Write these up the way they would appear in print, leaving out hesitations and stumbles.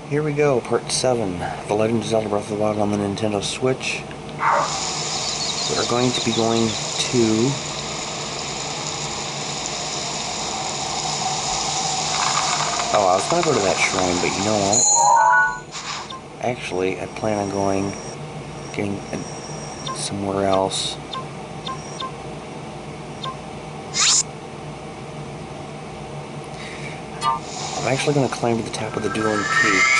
Here we go, part 7, The Legend of Zelda Breath of the Wild on the Nintendo Switch. We are going to be going to... Oh, I was going to go to that shrine, but you know what? Actually, I plan on getting somewhere else. I'm actually going to climb to the top of the Dueling Peaks.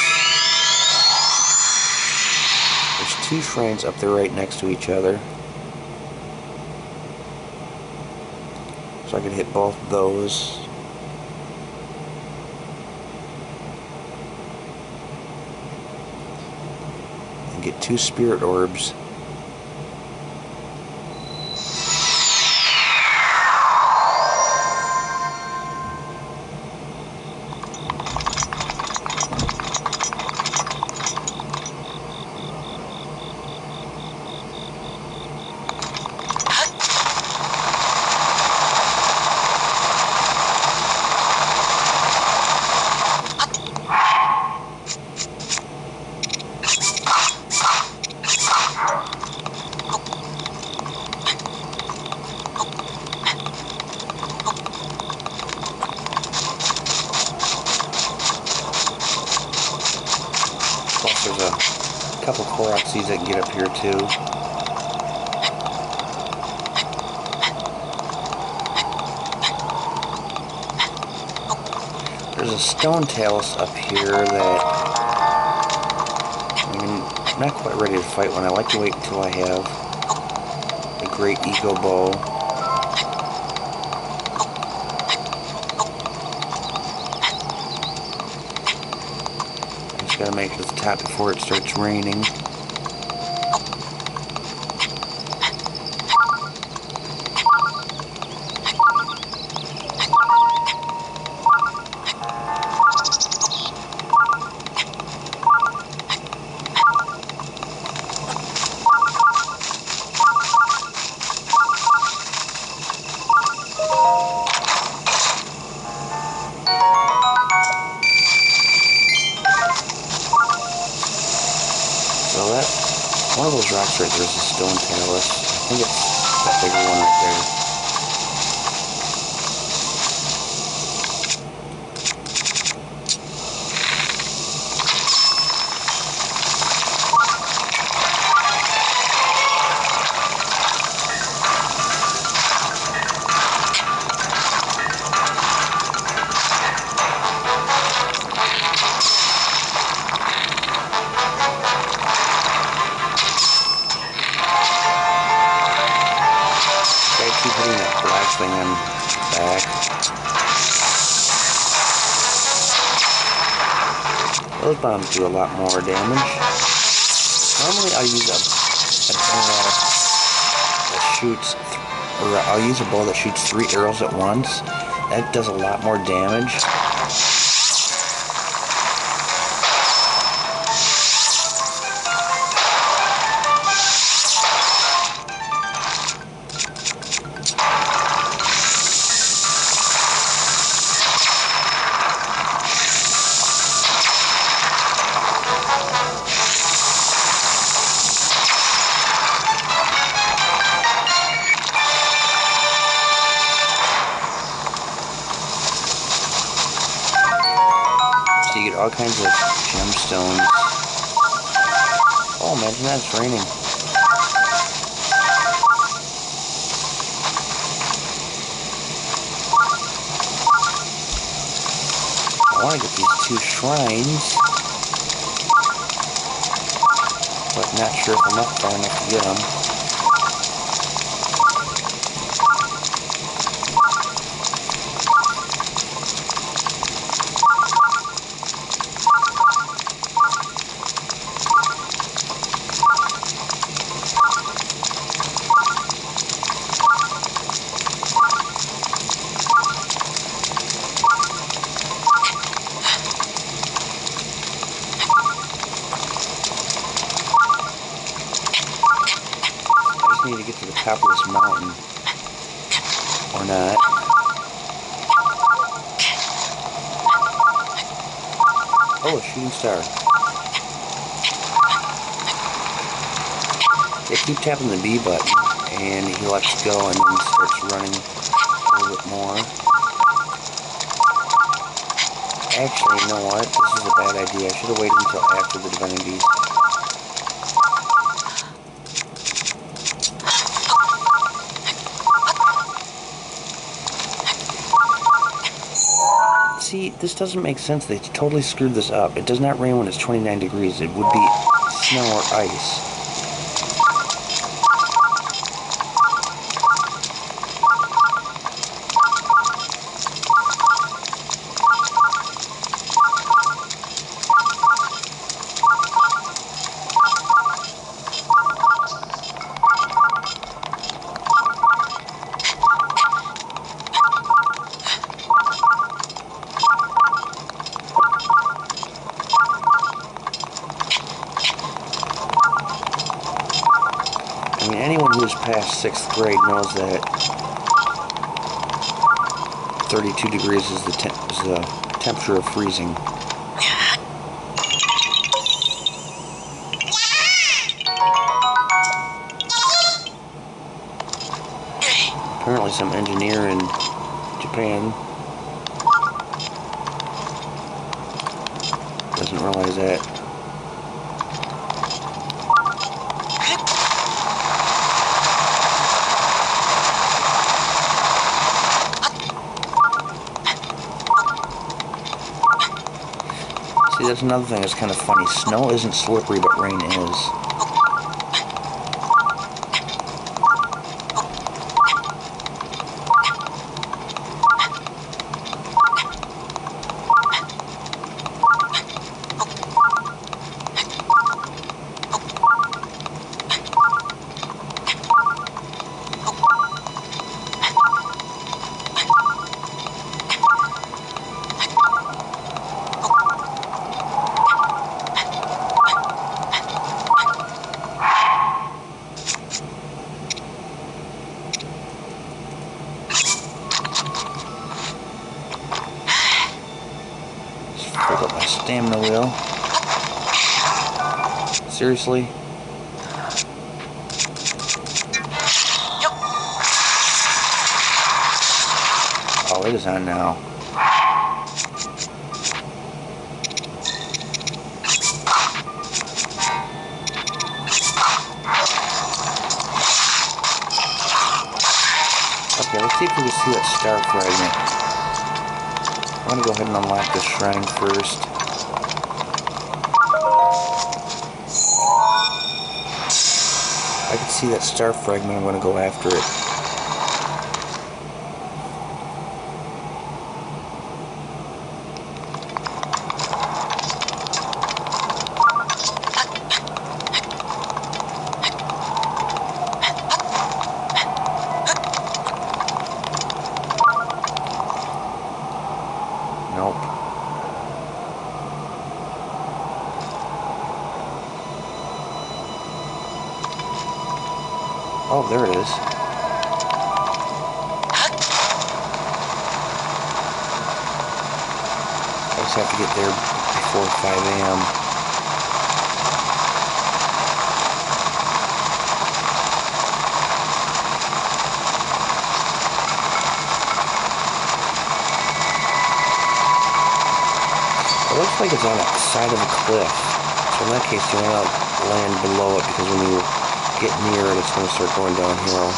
There's 2 shrines up there right next to each other. So I could hit both of those. And get 2 spirit orbs. Plus there's a couple Koroxes that can get up here too. There's a stone talus up here that I'm not quite ready to fight one. I like to wait until I have a great Eco Bow. I just gotta make it to the top before it starts raining. So that, one of those rocks right there is a stone talus. I think it's that bigger one right there. Keep hitting that black thing on the back. Those bombs do a lot more damage. Normally I'll use a bow that shoots, or I'll use a bow that shoots 3 arrows at once. That does a lot more damage. So you get all kinds of gemstones. Oh, imagine that, it's raining. I want to get these 2 shrines, but not sure if I'm not far enough to get them. Need to get to the top of this mountain, or not. Oh, a shooting star. They keep tapping the B button, and he lets go and then starts running a little bit more. Actually, you know what? This is a bad idea. I should have waited until after the divinities. See, this doesn't make sense. They totally screwed this up. It does not rain when it's 29 degrees. It would be snow or ice. I mean, anyone who's past 6th grade knows that 32 degrees is the temperature of freezing. Apparently some engineer in Japan doesn't realize that. See, that's another thing that's kind of funny. Snow isn't slippery, but rain is. Pick up my stamina wheel. Seriously? Oh, it is on now. Okay, let's see if we can see that star fragment. I'm going to go ahead and unlock this shrine first. I can see that star fragment. I'm going to go after it. Nope. Oh, there it is. I just have to get there before 5 a.m. It looks like it's on the side of a cliff. So in that case, you want to land below it, because when you get near it, it's going to start going downhill.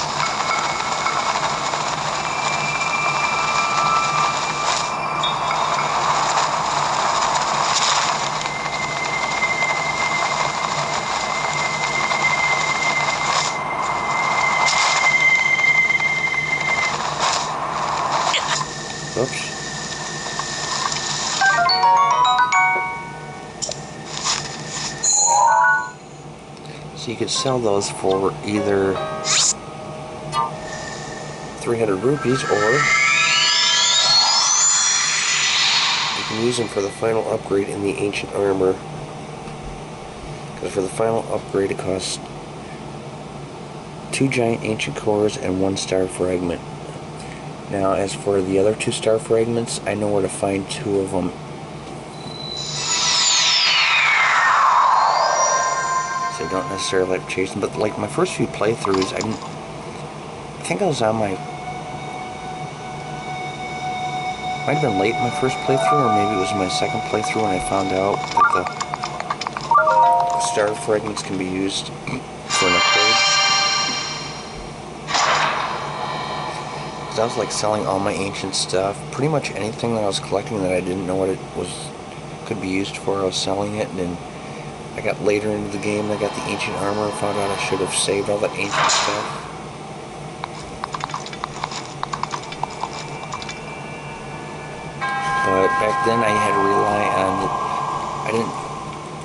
Oops. So you could sell those for either 300 rupees, or you can use them for the final upgrade in the ancient armor. Because for the final upgrade it costs 2 giant ancient cores and 1 star fragment. Now as for the other 2 star fragments, I know where to find 2 of them. don't necessarily like chasing. But like my first few playthroughs, I think I was on my... Might have been late in my first playthrough, or maybe it was my second playthrough when I found out that the star fragments can be used for an upgrade. Because I was like selling all my ancient stuff. Pretty much anything that I was collecting that I didn't know what it could be used for, I was selling it. And then I got later into the game, I got the ancient armor and found out I should have saved all that ancient stuff. But back then I had to rely on,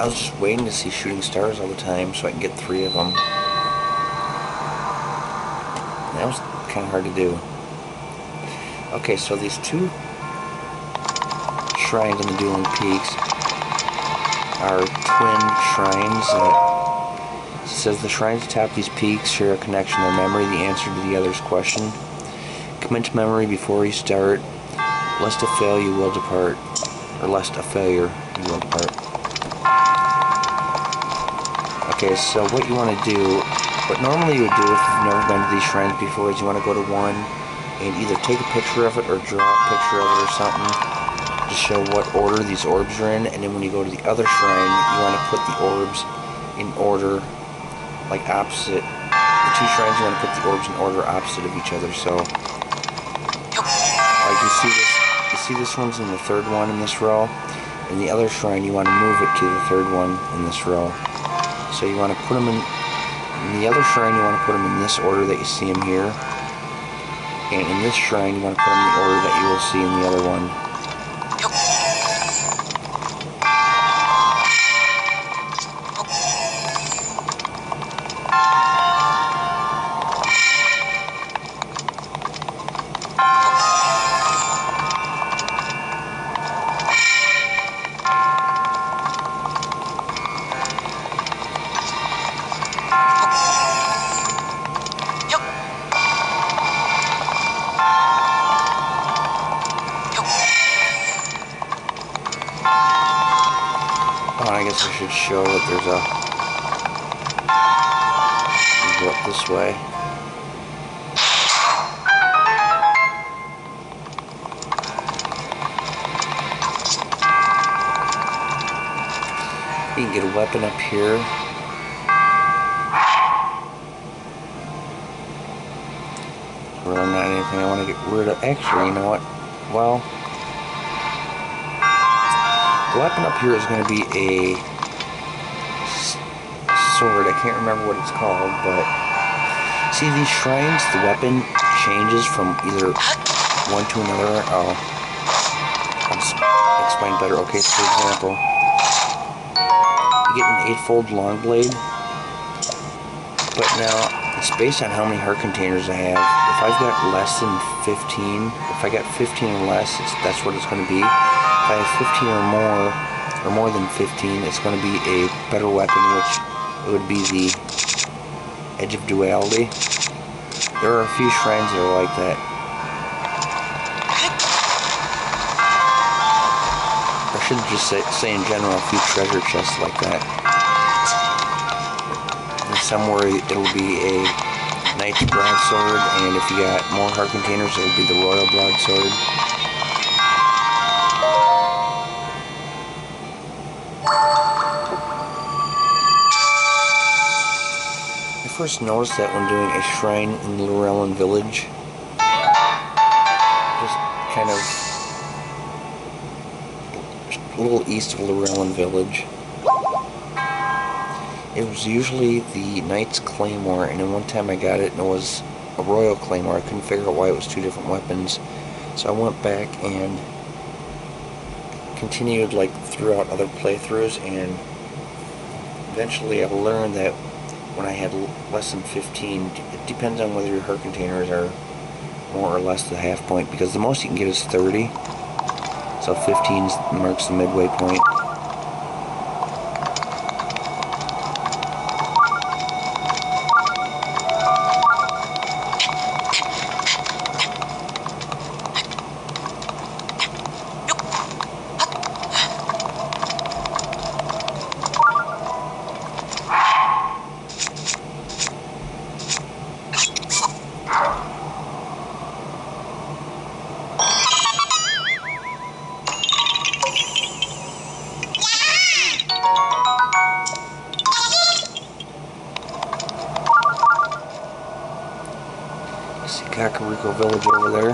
I was just waiting to see shooting stars all the time so I could get 3 of them. And that was kind of hard to do. Okay, so these 2 shrines on the Dueling Peaks are twin shrines. It says the shrines atop these peaks share a connection, their memory, the answer to the other's question. Commit to memory before you start. Lest a fail you will depart, or lest a failure you will depart. Okay, so what you want to do, what normally you would do if you've never been to these shrines before, is you want to go to one and either take a picture of it or draw a picture of it or something to show what order these orbs are in, and then when you go to the other shrine, you want to put the orbs in order, like opposite. The 2 shrines, you want to put the orbs in order opposite of each other, so like you see this one's in the 3rd one in this row. In the other shrine, you want to move it to the 3rd one in this row. So you want to put them in the other shrine, you want to put them in this order that you see them here. And in this shrine, you want to put them in the order that you will see in the other one. I guess I should show that there's a... You go up this way. You can get a weapon up here. There's really not anything I want to get rid of. Actually, you know what? Well... The weapon up here is going to be a sword. I can't remember what it's called, but see these shrines, the weapon changes from either one to another. I'll explain better. Okay, so for example, you get an 8-fold long blade, but now it's based on how many heart containers I have. If I've got less than 15, if I got 15 or less, that's what it's going to be. If I have 15 or more than 15, it's going to be a better weapon, which it would be the Edge of Duality. There are a few shrines that are like that. I should just say in general, a few treasure chests like that. And somewhere it'll be a Knight's Broadsword, and if you got more heart containers, it'll be the Royal Broadsword. I first noticed that when doing a shrine in Llewellyn Village, just kind of a little east of Llewellyn Village. It was usually the Knight's Claymore, and then one time I got it and it was a Royal Claymore. I couldn't figure out why it was 2 different weapons, so I went back and continued like throughout other playthroughs, and eventually I learned that when I had less than 15, it depends on whether your heart containers are more or less the half point, because the most you can get is 30, so 15 marks the midway point. Kakariko village over there.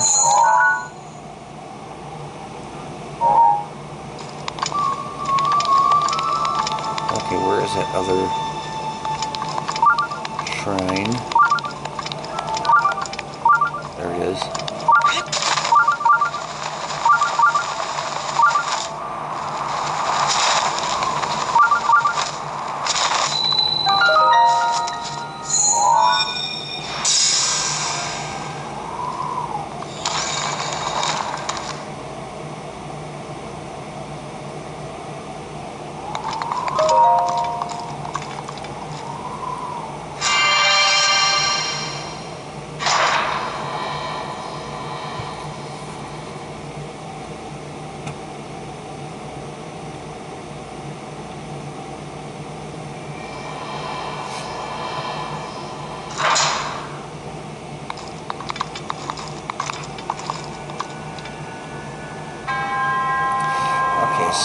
Okay, where is that other shrine? There it is.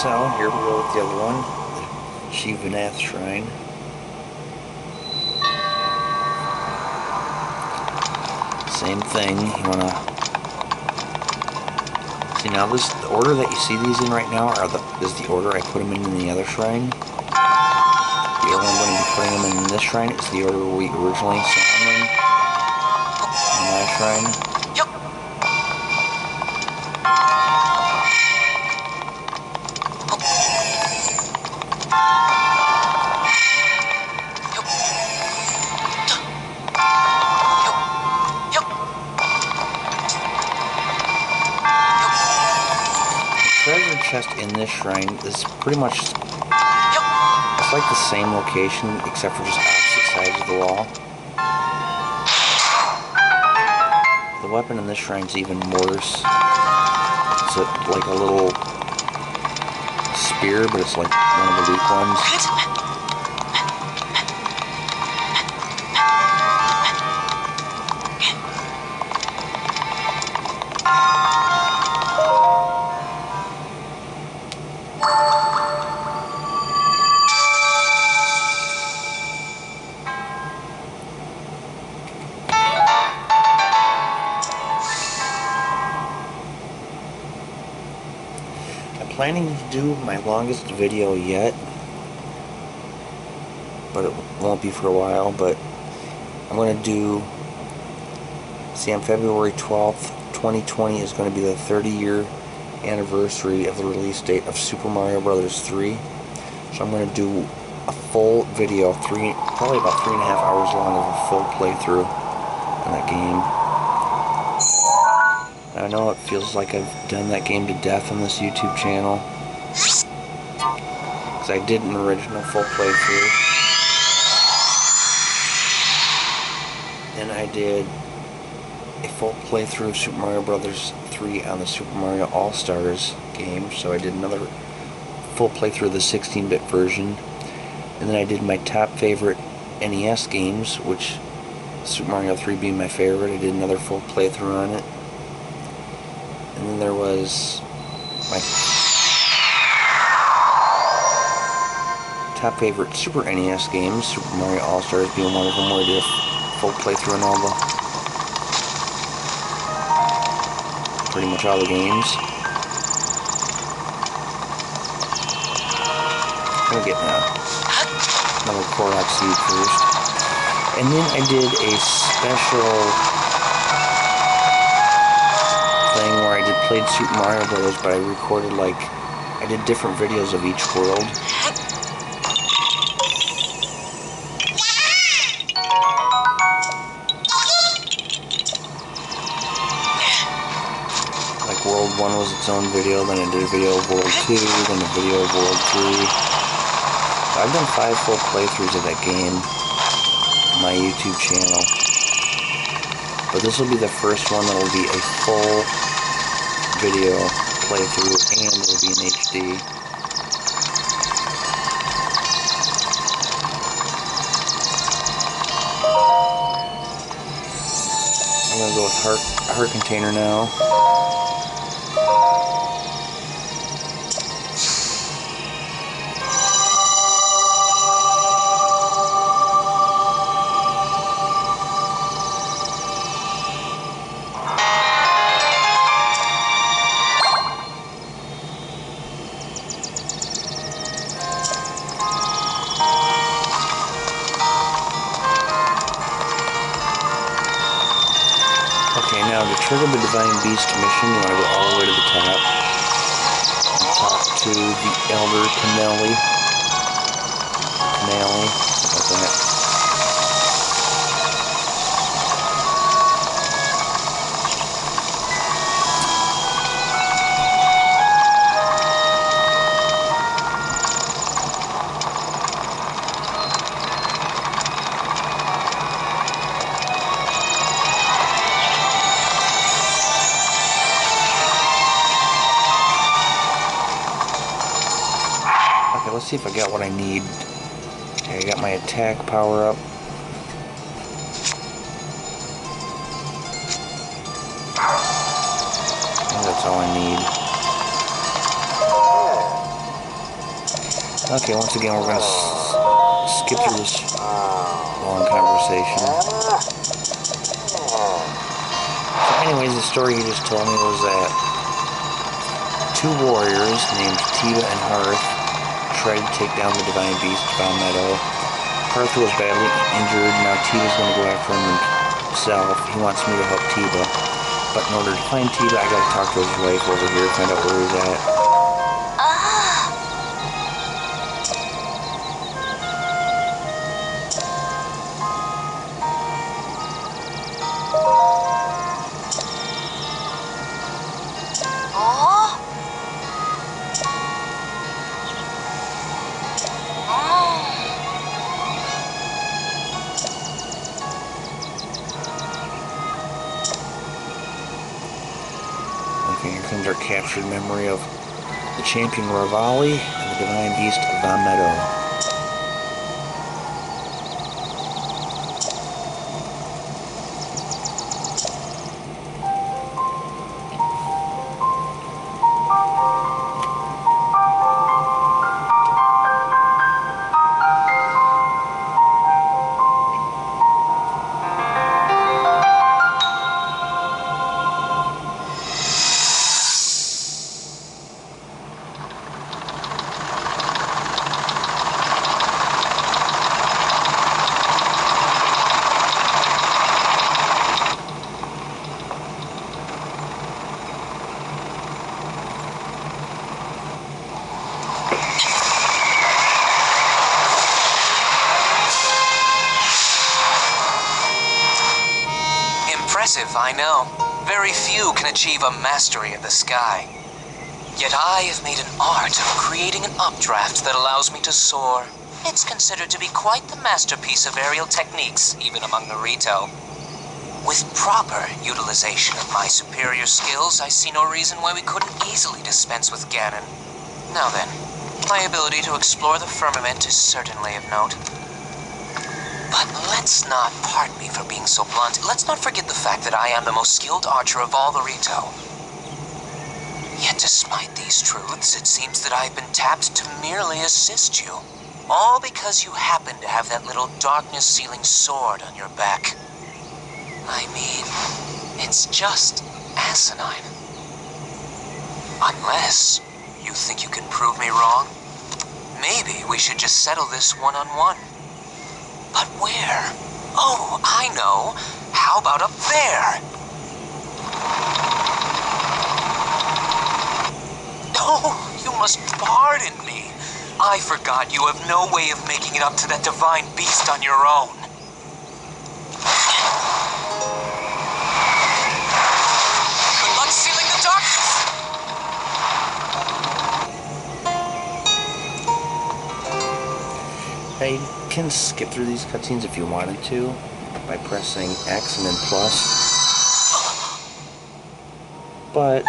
So, here we go with the other one, the Shivanath Shrine. Same thing, you wanna... See now this, the order that you see these in right now is the order I put them in the other shrine. The order I'm going to be putting them in this shrine is the order we originally saw them in that shrine. Treasure chest in this shrine is pretty much, it's like the same location except for just opposite sides of the wall. The weapon in this shrine is even worse. It's like a little spear, but it's like one of the weak ones. Planning to do my longest video yet, but it won't be for a while. But I'm going to do, see, on February 12th 2020 is going to be the 30-year anniversary of the release date of Super Mario Bros. 3. So I'm going to do a full video, probably about 3.5 hours long of a full playthrough on that game. I know it feels like I've done that game to death on this YouTube channel, because I did an original full playthrough, and I did a full playthrough of Super Mario Bros. 3 on the Super Mario All-Stars game, so I did another full playthrough of the 16-bit version, and then I did my top favorite NES games, which Super Mario 3 being my favorite. I did another full playthrough on it. And then there was my top favorite Super NES games, Super Mario All-Stars being one of them, where I did a full playthrough on pretty much all the games. I'm gonna get another Korok seed first. And then I did a special thing where I played Super Mario Bros., but I recorded, like, I did different videos of each world. Like, World 1 was its own video, then I did a video of World 2, then a video of World 3. So I've done 5 full playthroughs of that game on my YouTube channel. But this will be the first one that will be a full video playthrough, and it will be in HD. I'm going to go with heart container now. trigger the Divine Beast mission, you want to go all the way to the top and talk to the Elder Canelli, something like that. Let's see if I got what I need. Okay, I got my attack power up. That's all I need. Okay, once again, we're going to skip through this long conversation. So anyways, the story you just told me was that two warriors named Tiva and Hearth tried to take down the Divine Beast, Von Meadow. Hearth was badly injured. Now Tiva's going to go after him himself. He wants me to help Tiva. But in order to find Tiva, I got to talk to his wife over here, find out where he's at. Here comes our captured memory of the champion Ravali and the Divine Beast Von Meadow. Impressive, I know. Very few can achieve a mastery of the sky. Yet I have made an art of creating an updraft that allows me to soar. It's considered to be quite the masterpiece of aerial techniques, even among the Rito. With proper utilization of my superior skills, I see no reason why we couldn't easily dispense with Ganon. Now then, my ability to explore the firmament is certainly of note. But let's not, pardon me for being so blunt, let's not forget the fact that I am the most skilled archer of all the Rito. Yet despite these truths, it seems that I've been tapped to merely assist you. All because you happen to have that little darkness-sealing sword on your back. I mean, it's just asinine. Unless you think you can prove me wrong, maybe we should just settle this one-on-one. But where? Oh, I know. How about up there? Oh, you must pardon me. I forgot you have no way of making it up to that divine beast on your own. Good luck sealing the darkness! You can skip through these cutscenes if you wanted to by pressing X and then plus. But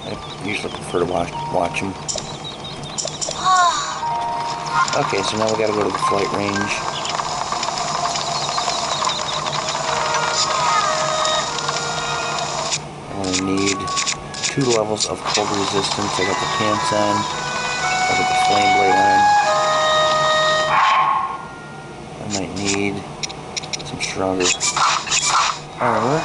I usually prefer to watch them. Okay, so now we gotta go to the flight range. I only need 2 levels of cold resistance. I got the pants on. I got the flame blade on. I might need some stronger armor.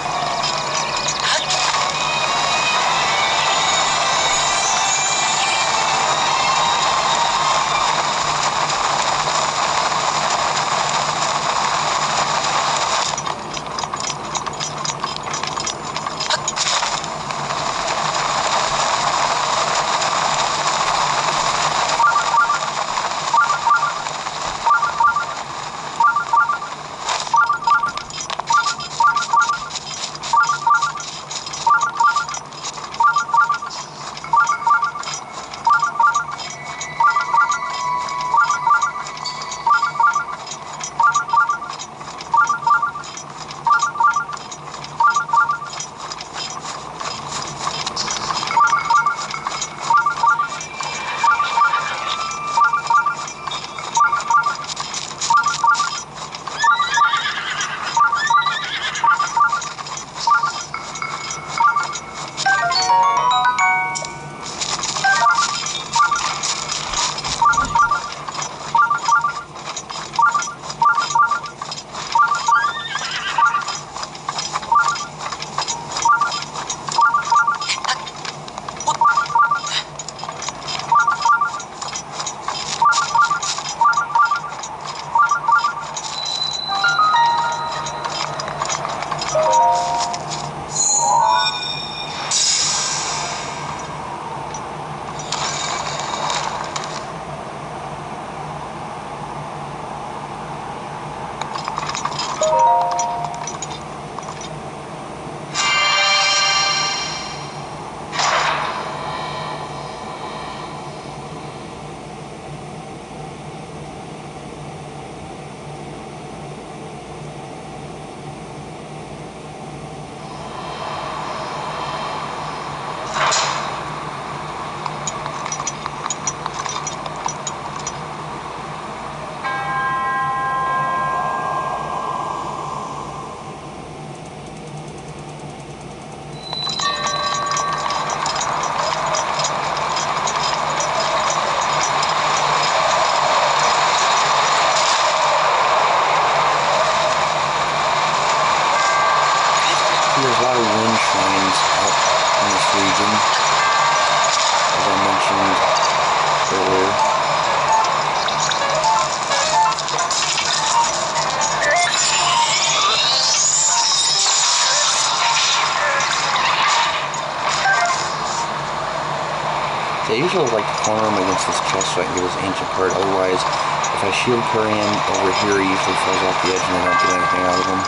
also like to corner him against this chest so I can get his ancient part. Otherwise, if I shield curry him over here, he usually falls off the edge and I don't get anything out of him.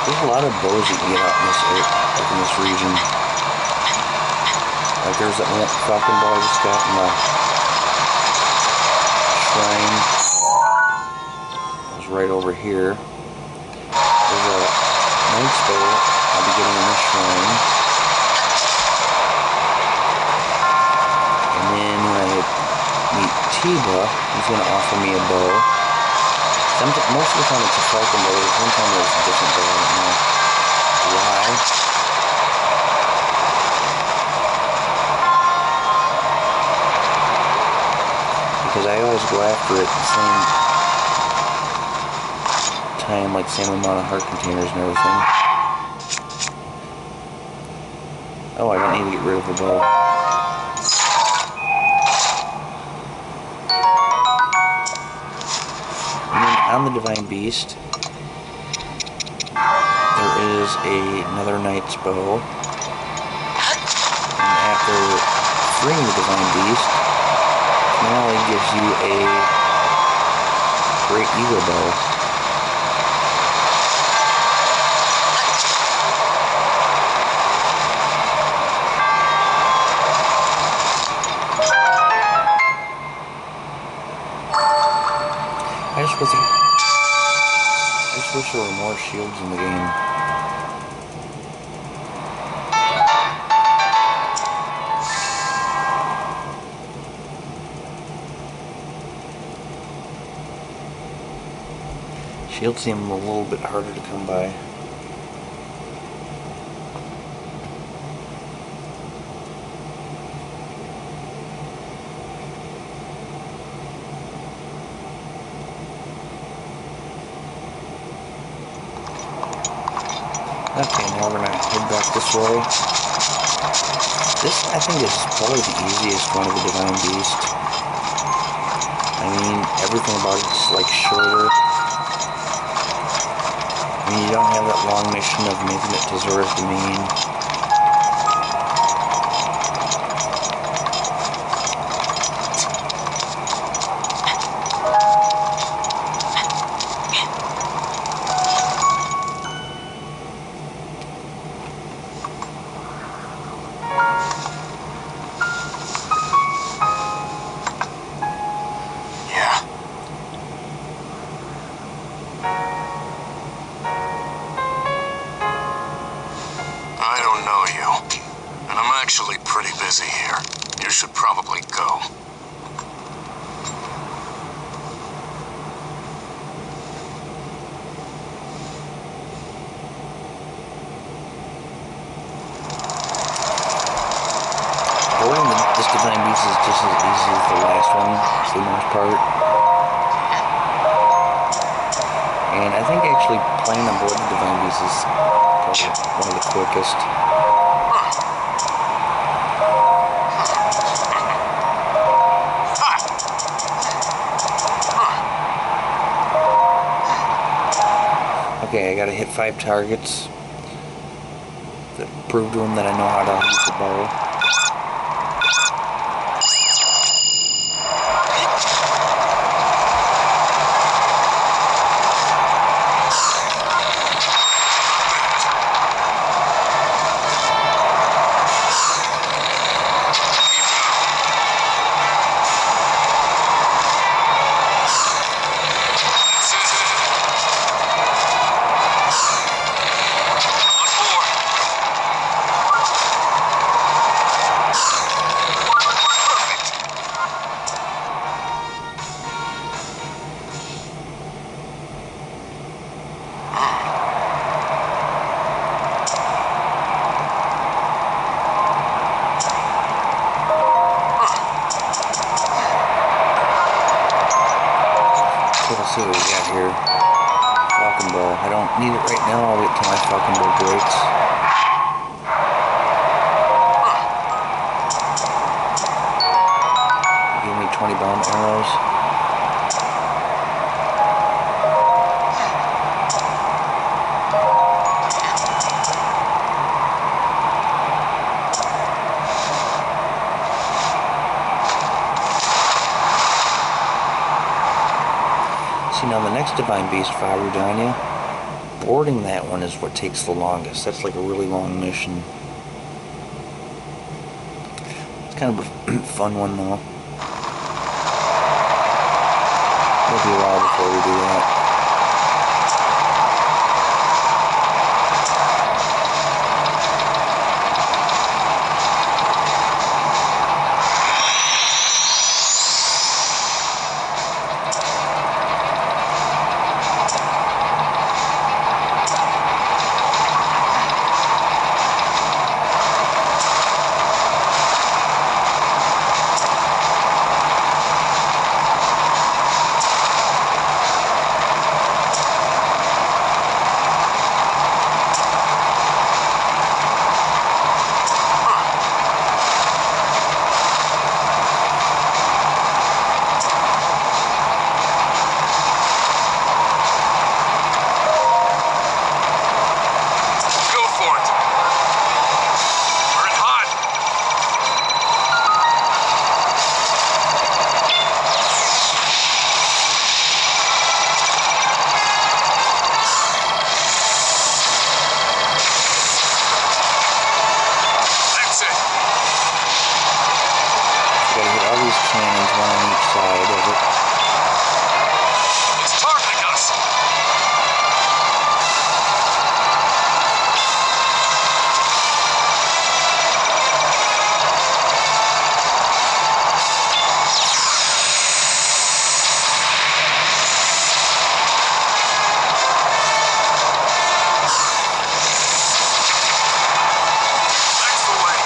There's a lot of bows you can get out in this area, like in this region. Like there's that one falcon bow I just got in the shrine. It was right over here. There's a knight's bow I'll be getting in this shrine. And then when I meet Tiba, he's going to offer me a bow. Most of the time it's a falcon bow, but one time there's a different bow, I don't know why. Because I always go after it at the same time, like same amount of heart containers and everything. Oh, I don't need to get rid of the bow. On the Divine Beast, there is another Knight's Bow, and after freeing the Divine Beast, now it gives you a Great Eagle Bow. I just wish there were more shields in the game. Shields seem a little bit harder to come by. Okay, now we're gonna head back this way. This, I think, is probably the easiest one of the Divine Beast. I mean, everything about it's like shorter. I mean, you don't have that long mission of making it to Zora's Domain. Actually pretty busy here. You should probably go. Holding this Divine Beast is just as easy as the last one, for the most part. And I think actually playing on board the Divine Beast is probably one of the quickest. Okay, I gotta hit 5 targets that prove to him that I know how to use the bow. another Falcon Bow. I don't need it right now. I'll wait till my Falcon Bow breaks. Give me 20 bomb arrows. See, now the next Divine Beast, Farudania, boarding that one is what takes the longest. That's like a really long mission. It's kind of a fun one though. It'll be a while before we do that. Cannons, one on each side of it. It's targeting us. That's the way.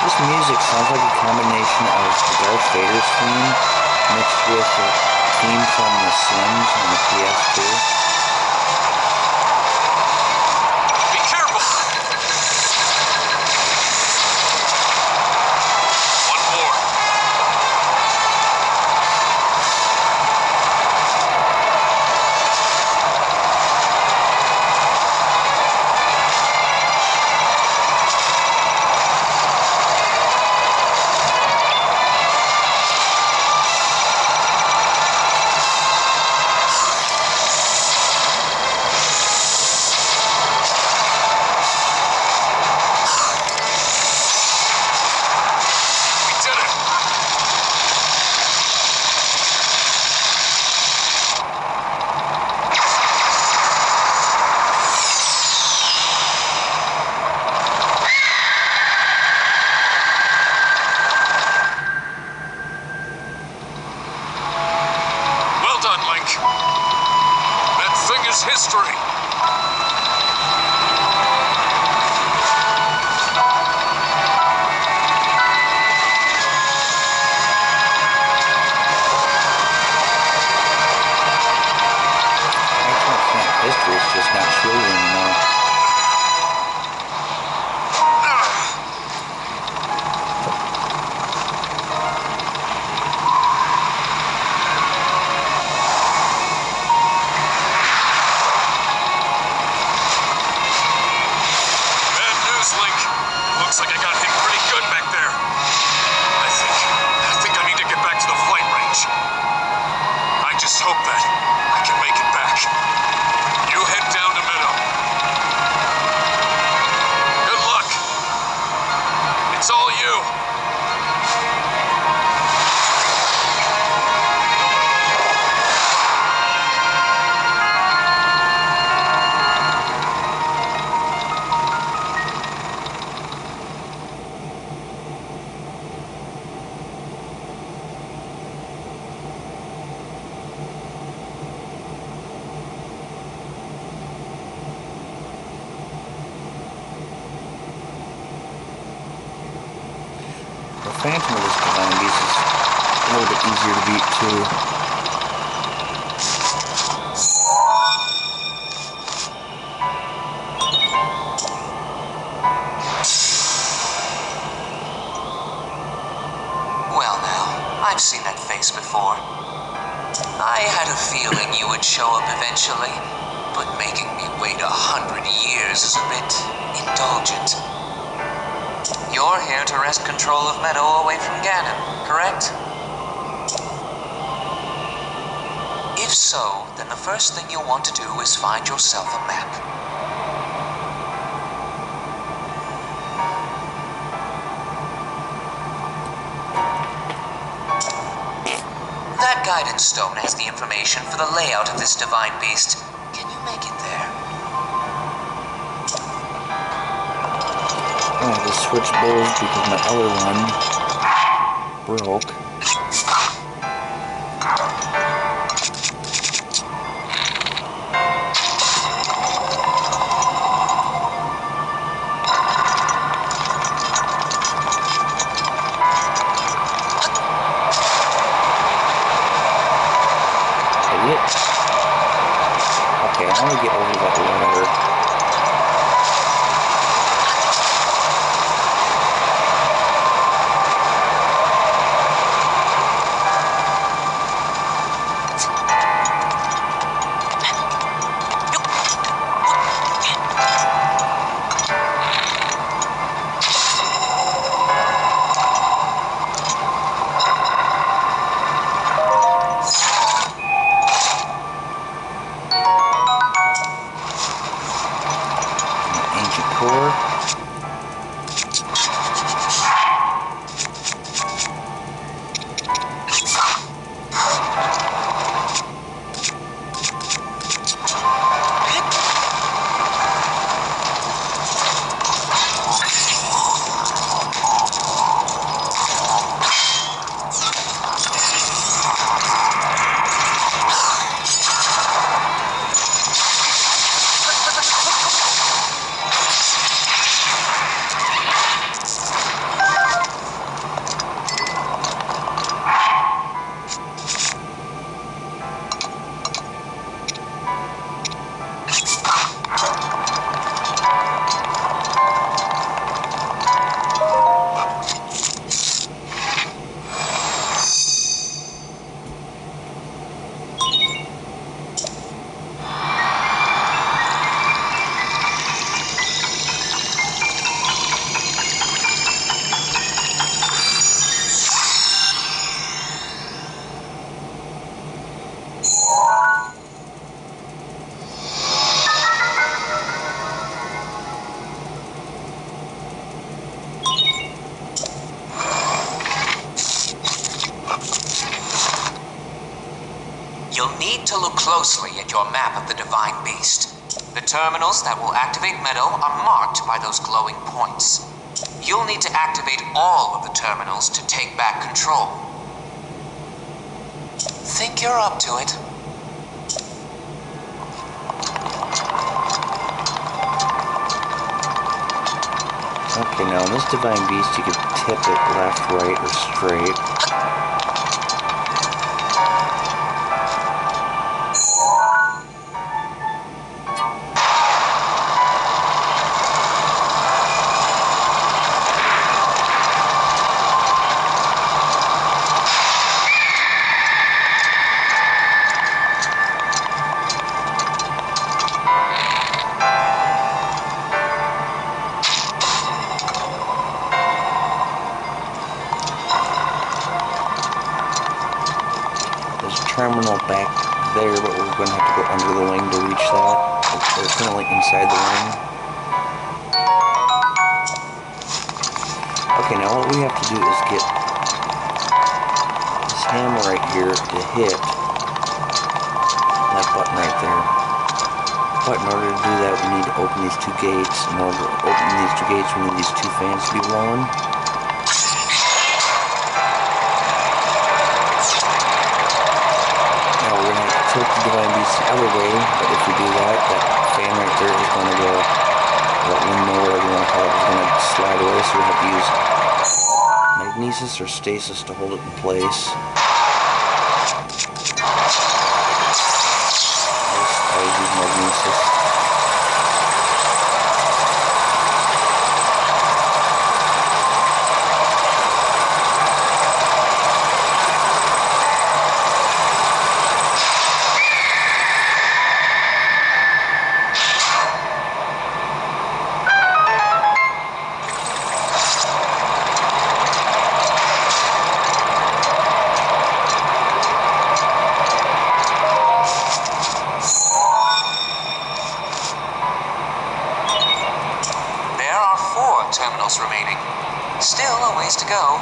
This music sounds like a combination of the Darth Vader's theme mixed with the theme from The Sims on the PS2. Be careful. One more. That thing is history. Actually, it's not history, it's just not shielded anymore. Phantom of this Divine Beast is a little bit easier to beat too. Well now, I've seen that face before. I had a feeling you would show up eventually, but making me wait 100 years is a bit indulgent. You're here to wrest control of Meadow away from Ganon, correct? If so, then the first thing you'll want to do is find yourself a map. That guidance stone has the information for the layout of this divine beast. Can you make it there? I have to switch bowls because my other one broke. Okay, I want to get over that ladder. You'll need to look closely at your map of the Divine Beast. The terminals that will activate Meadow are marked by those glowing points. You'll need to activate all of the terminals to take back control. Think you're up to it? Okay, now in this Divine Beast you can tip it left, right, or straight. Terminal back there, but we're going to have to go under the wing to reach that. We're currently inside the wing. Okay, now what we have to do is get this hammer right here to hit that button right there. But in order to do that, we need to open these two gates. In order to open these two gates, we need these two fans to be blowing. Tilt the Divine Beast the other way, but if we do that, that fan right there is going to go, that windmill, whatever you want to call it, is going to slide away, so we have to use magnesis or stasis to hold it in place. I always use magnesis. Terminals remaining. Still a ways to go.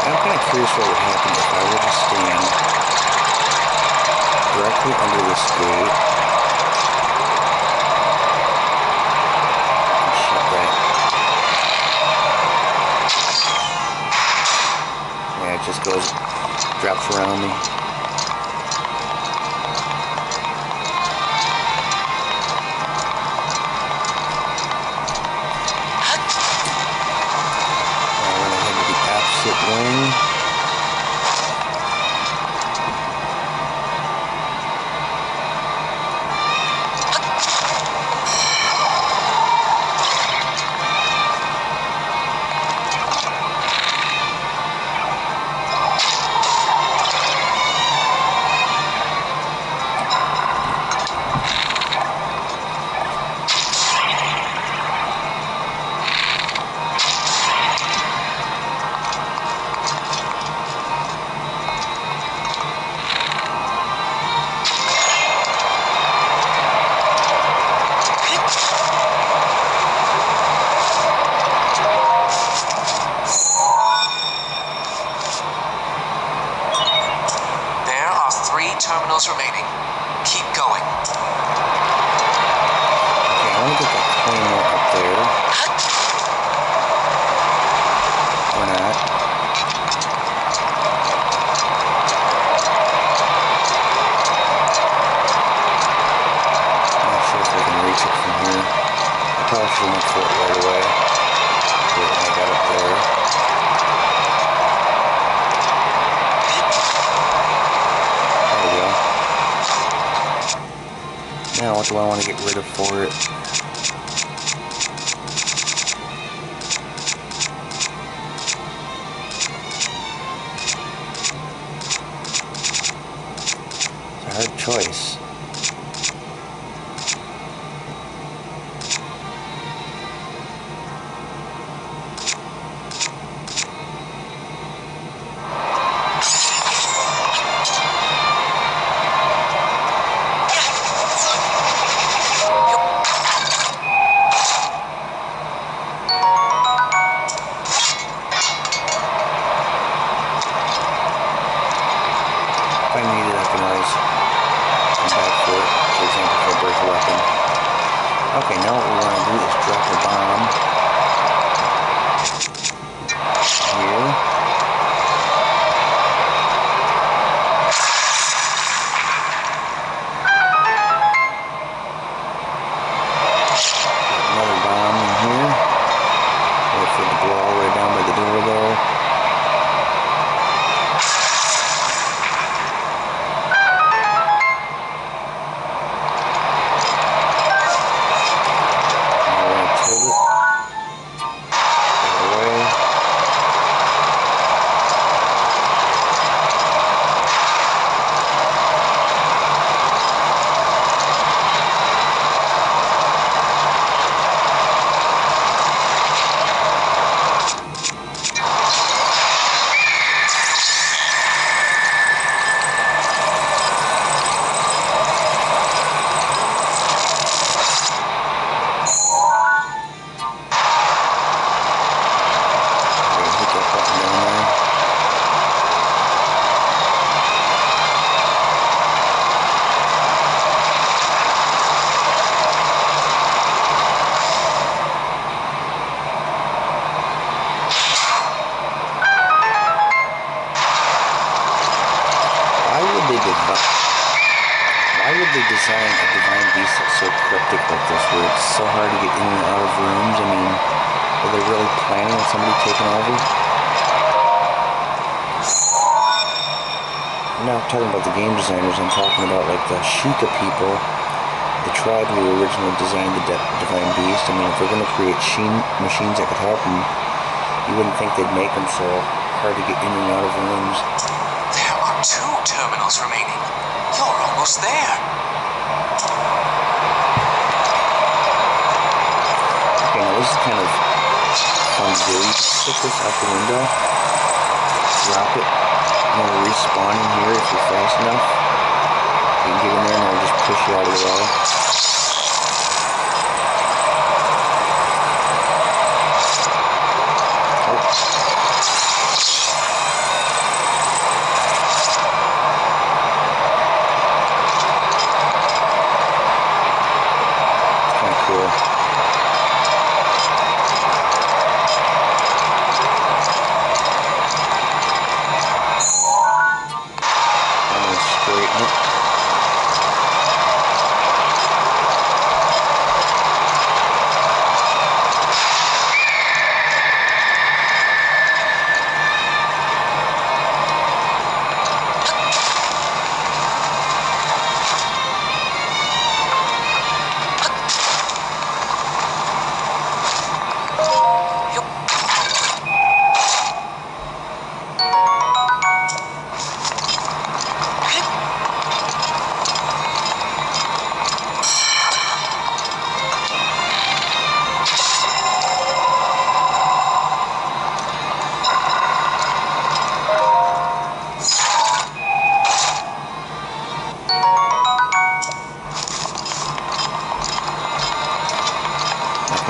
I'm kind of curious what would happen if I were to stand directly under this gate and shut that. Yeah, it just goes, drops around me. Wing. Terminals remaining. Keep going. Okay, I want to get that claymore up there. Or not. I'm not sure if I can reach it from here. I probably should have went for it right away. But I got up there. Now, what do I want to get rid of for it? It's a hard choice. If I need it, I can always come back so cryptic like this, where it's so hard to get in and out of rooms? I mean, are they really planning on somebody taking over? I'm not talking about the game designers, I'm talking about like the Sheikah people, the tribe who originally designed the Divine Beast. I mean, if they're going to create machines that could help them, you wouldn't think they'd make them so hard to get in and out of rooms. There are 2 terminals remaining. You're almost there. Okay, now this is kind of fun to do. You can stick this out the window, drop it, and it'll respawn in here if you're fast enough. You can get in there and it'll just push you out of the way.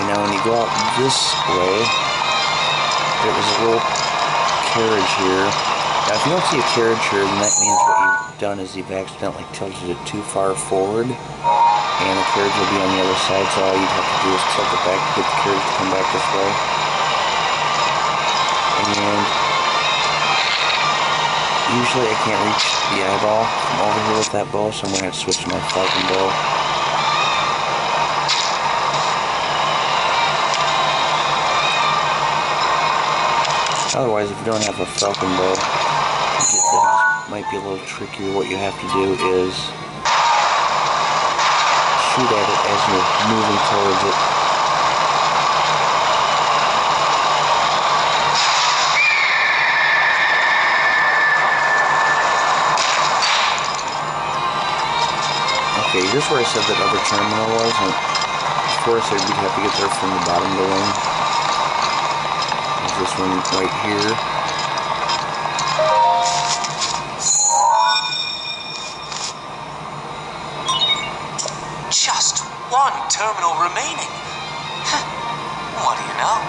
Now when you go out this way, there is a little carriage here. Now if you don't see a carriage here, then that means what you've done is you've accidentally tilted it too far forward, and the carriage will be on the other side, so all you'd have to do is tilt it back to get the carriage to come back this way. And usually I can't reach the eyeball from over here with that bow, so I'm going to have to switch to my falcon bow. Otherwise, if you don't have a falcon bow, it might be a little trickier. What you have to do is shoot at it as you're moving towards it. Okay, here's where I said that other terminal was. And of course, I would have to get there from the bottom of the wing. This one right here. Just 1 terminal remaining. What do you know?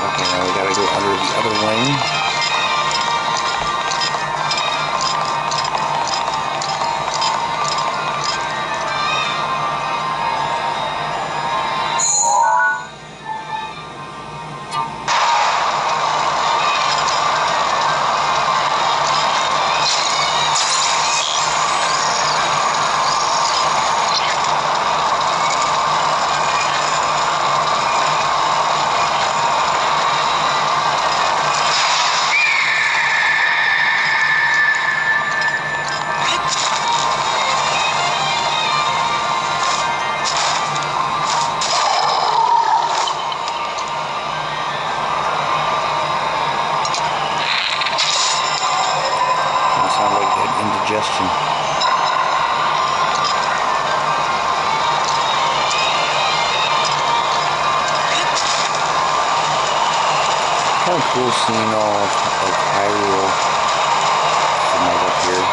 Okay, now we gotta go under the other wing. Indigestion. Kind of cool seeing all like Hyrule from right up here.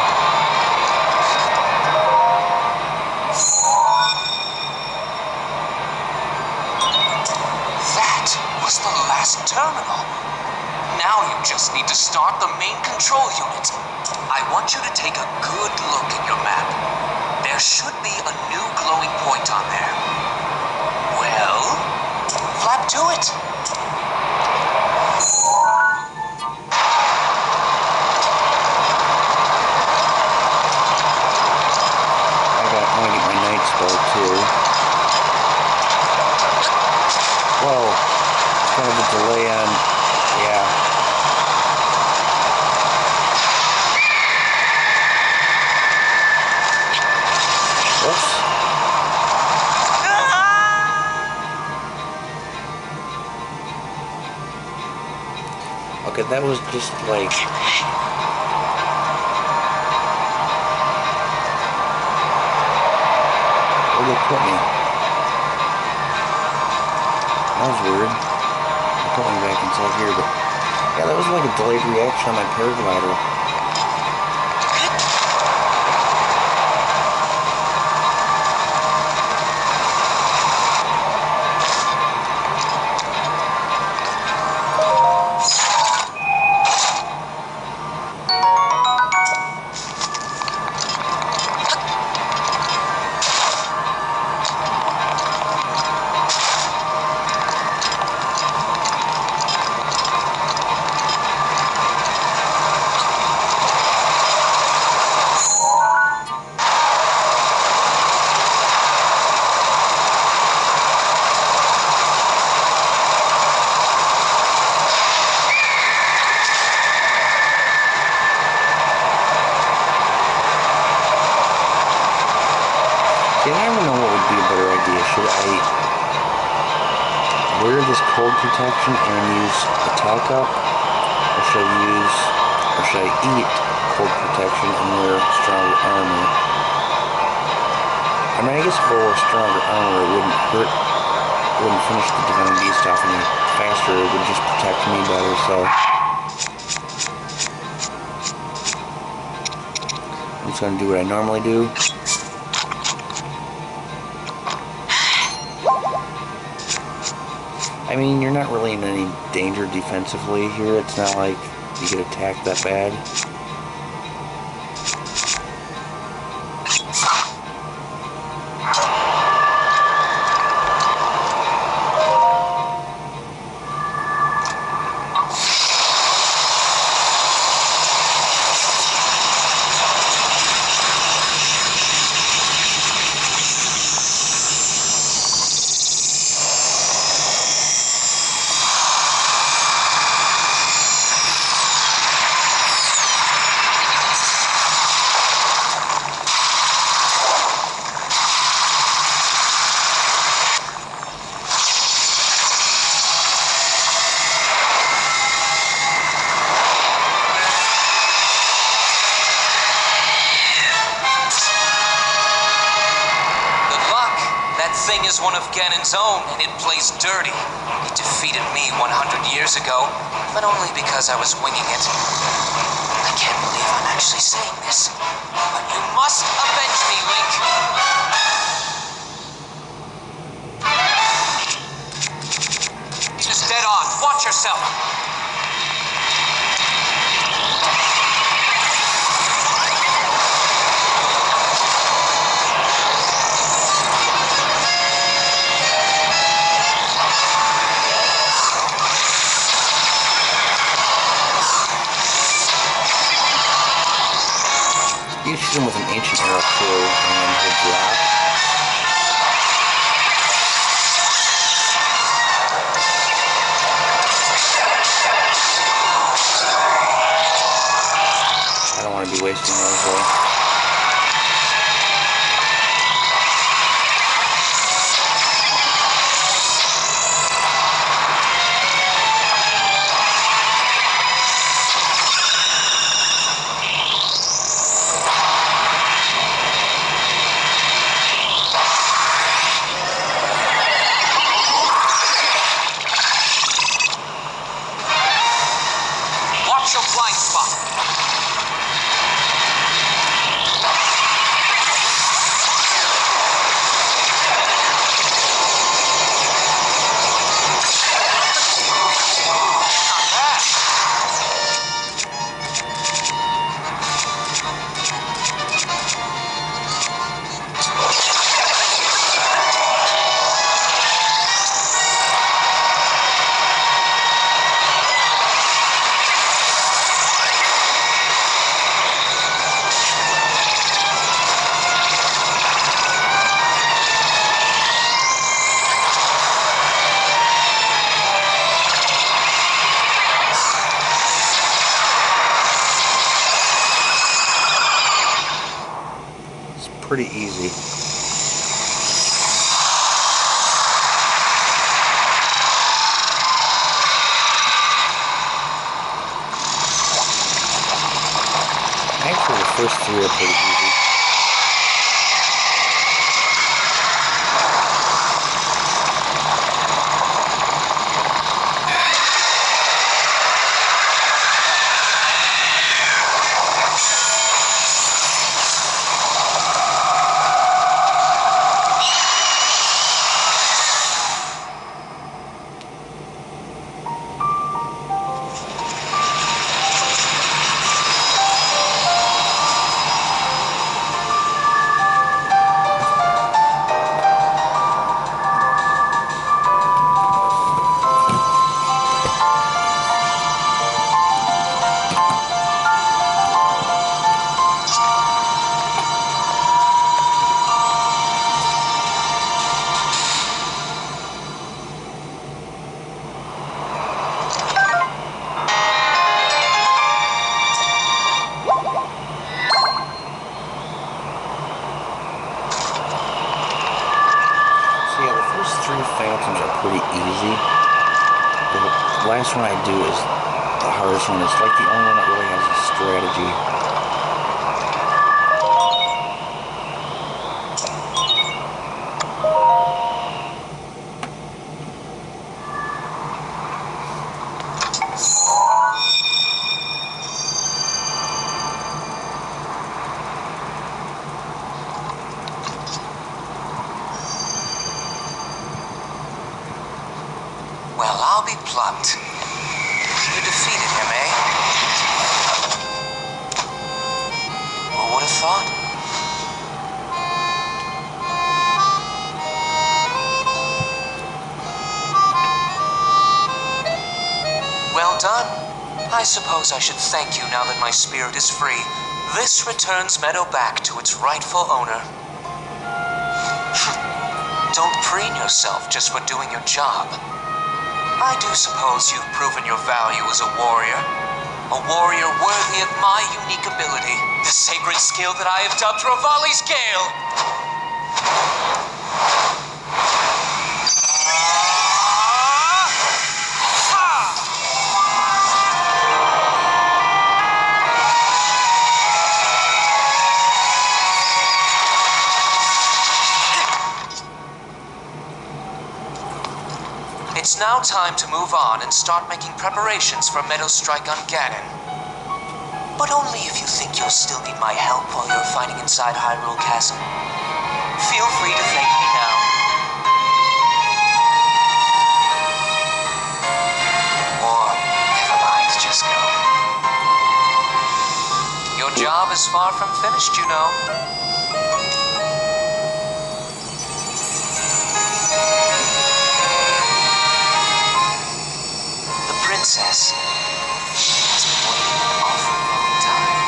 That was the last terminal. Now you just need to start the main control unit. I want you to take a good look at your map. There should be a new glowing point on there. Well, Do it! I want to get my night spell too. Whoa. It's kind of a delay on... Yeah. Whoops. Okay, that was just like... Where'd they put me? That was weird. They put me back inside here, but... Yeah, that was like a delayed reaction on my paraglider. See, I don't know what would be a better idea. Should I wear this cold protection and use attack up? Or should I eat cold protection and wear stronger armor? I mean, I guess if I wore stronger armor, it wouldn't hurt, it wouldn't finish the Divine Beast off any faster, it would just protect me better, so... I'm just gonna do what I normally do. I mean, you're not really in any danger defensively here. It's not like you get attacked that bad. Thing is one of Ganon's own, and it plays dirty. It defeated me 100 years ago, but only because I was winging it. I can't believe I'm actually saying this, but you must avenge me, Link. Just dead on. Watch yourself. You shoot him with an ancient arrow too, and he'll drop. I don't want to be wasting those though. Your blind spot. pretty easy. Actually, the first three are pretty easy. Phantoms are pretty easy. The last one I do is the hardest one. It's like the only one that really has a strategy. Well, I'll be blunt. You defeated him, eh? Who would have thought? Well done. I suppose I should thank you now that my spirit is free. This returns Meadow back to its rightful owner. Don't preen yourself just for doing your job. I do suppose you've proven your value as a warrior worthy of my unique ability, the sacred skill that I have dubbed Revali's Gale. It's now time to move on and start making preparations for Meadow's strike on Ganon. But only if you think you'll still need my help while you're fighting inside Hyrule Castle. Feel free to thank me now. Or, never mind, just go. Your job is far from finished, you know. Princess has been waiting an awful long time.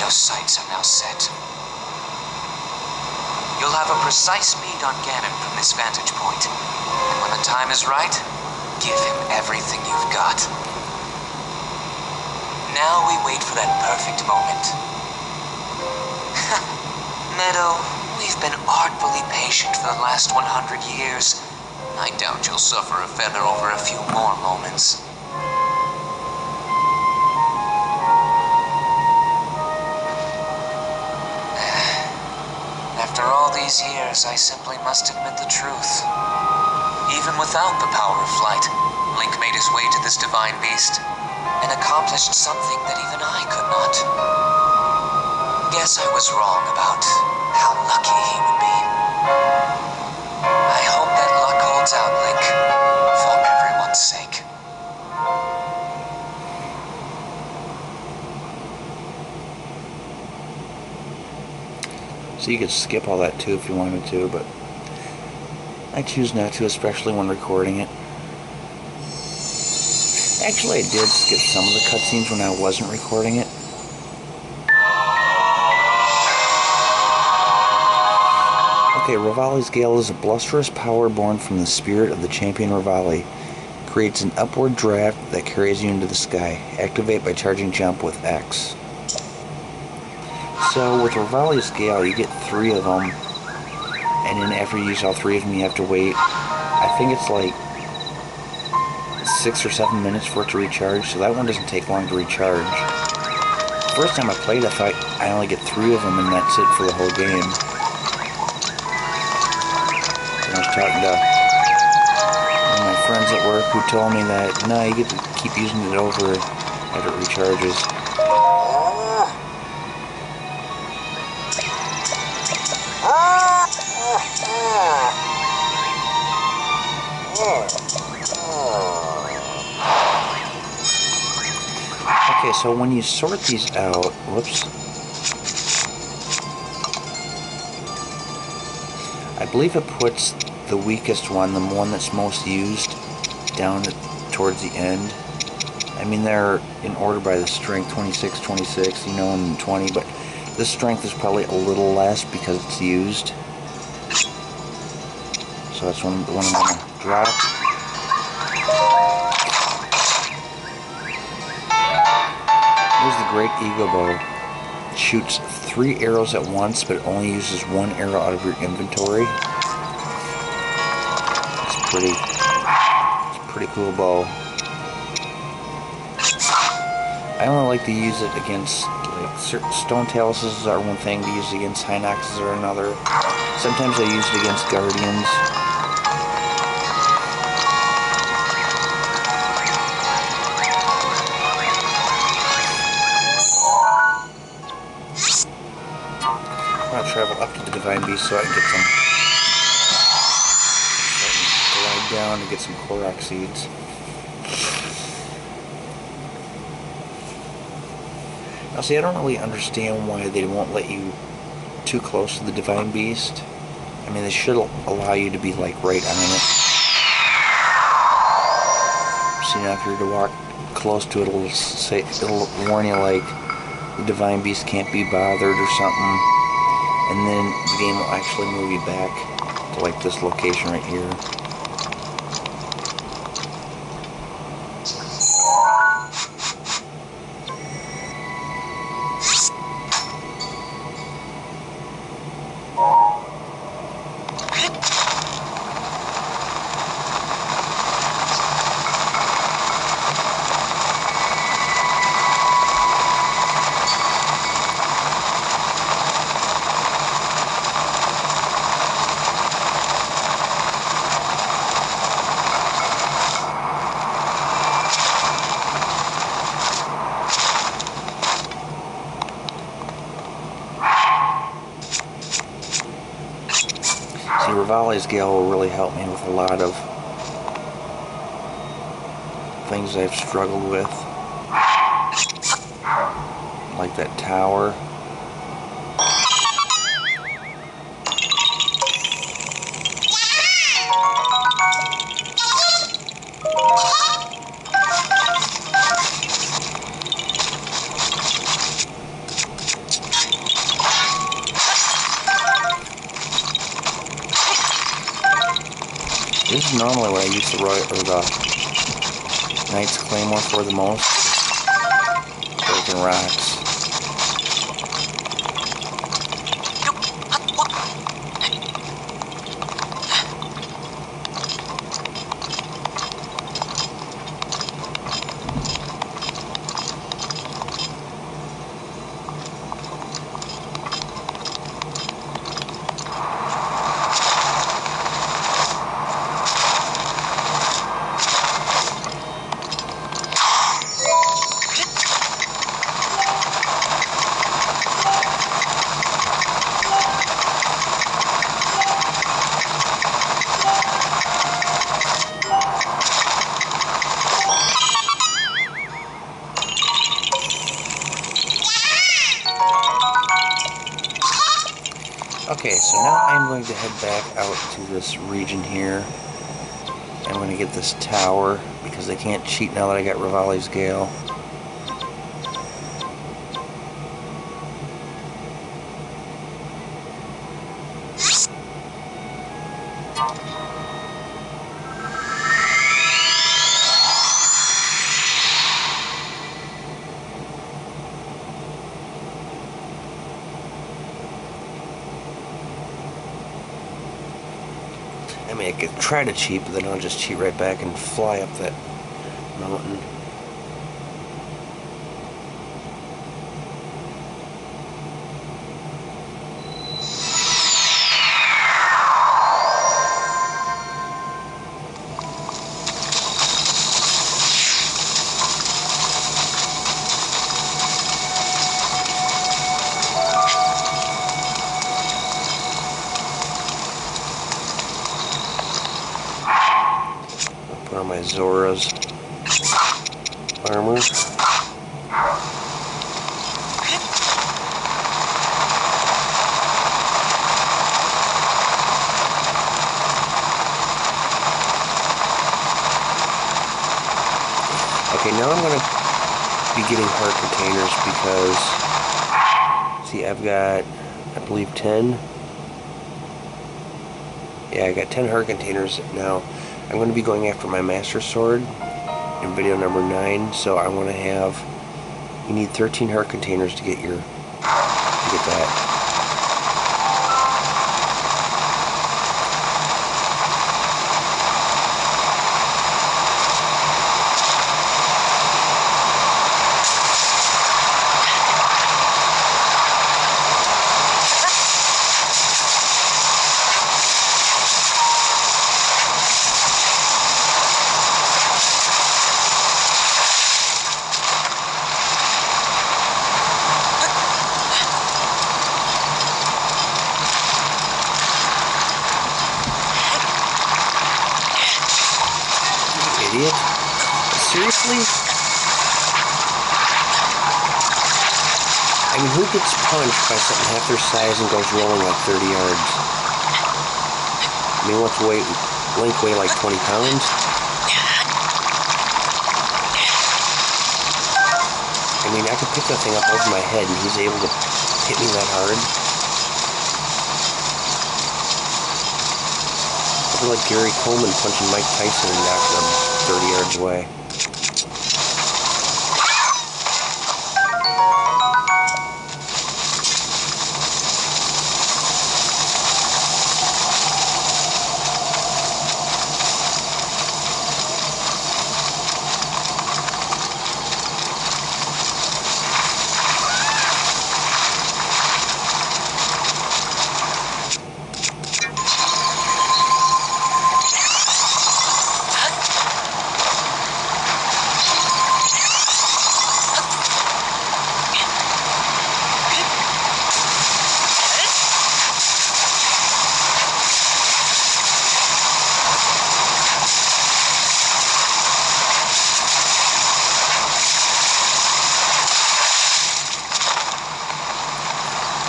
Sights are now set. You'll have a precise bead on Ganon from this vantage point. And when the time is right, give him everything you've got. Now we wait for that perfect moment. Meadow, we've been artfully patient for the last 100 years. I doubt you'll suffer a feather over a few more moments. After all these years, I simply must admit the truth. Even without the power of flight, Link made his way to this divine beast and accomplished something that even I could not. Guess I was wrong about how lucky he would be. I hope that luck holds out, Link, for everyone's sake. So you could skip all that too if you wanted to, but I choose not to, especially when recording it. Actually, I did skip some of the cutscenes when I wasn't recording it. Okay, Revali's Gale is a blusterous power born from the spirit of the champion Revali. Creates an upward draft that carries you into the sky. Activate by charging jump with X. So with Revali's Gale, you get 3 of them, and then after you use all 3 of them, you have to wait. I think it's like 6 or 7 minutes for it to recharge, so that one doesn't take long to recharge. First time I played, I thought I only get 3 of them, and that's it for the whole game. I was talking to one of my friends at work who told me that, no, you get to keep using it over after it recharges. Okay, so when you sort these out, whoops. I believe it puts the weakest one, the one that's most used, down towards the end. I mean, they're in order by the strength, 26, 26, you know, and 20, but this strength is probably a little less because it's used. So that's the one I'm going to drop. Here's the Great Eagle Bow. It shoots 3 arrows at once, but it only uses 1 arrow out of your inventory. It's a pretty cool bow. I only like to use it against, like, certain stone taluses are one thing to use against Hinoxes are another. Sometimes I use it against Guardians. Travel up to the Divine Beast so I can get glide down and get some Korok seeds. Now see, I don't really understand why they won't let you too close to the Divine Beast. I mean, they should allow you to be like right on it. See, now if you're to walk close to it, it'll warn you like the Divine Beast can't be bothered or something. And then the game will actually move you back to like this location right here. See, Revali's Gale will really help me with a lot of things I've struggled with. Like that tower. This is normally what I use the Knight's Claymore for the most. Breaking rocks. Okay, so now I'm going to head back out to this region here. I'm going to get this tower because they can't cheat now that I got Rivali's Gale. I mean, I could try to cheat, but then I'll just cheat right back and fly up that mountain. Put on my Zora's armor. Okay, now I'm going to be getting heart containers because, see, I've got, I believe, 10. Yeah, I got 10 heart containers now. I'm going to be going after my Master Sword in video number 9, so I want to have, you need 13 heart containers to get your, to get that. Idiot. Seriously? I mean, who gets punched by something half their size and goes rolling like 30 yards? I mean, what's Link weigh like 20 pounds? I mean, I could pick that thing up over my head and he's able to hit me that hard. I feel like Gary Coleman punching Mike Tyson and knocking him 30 yards away.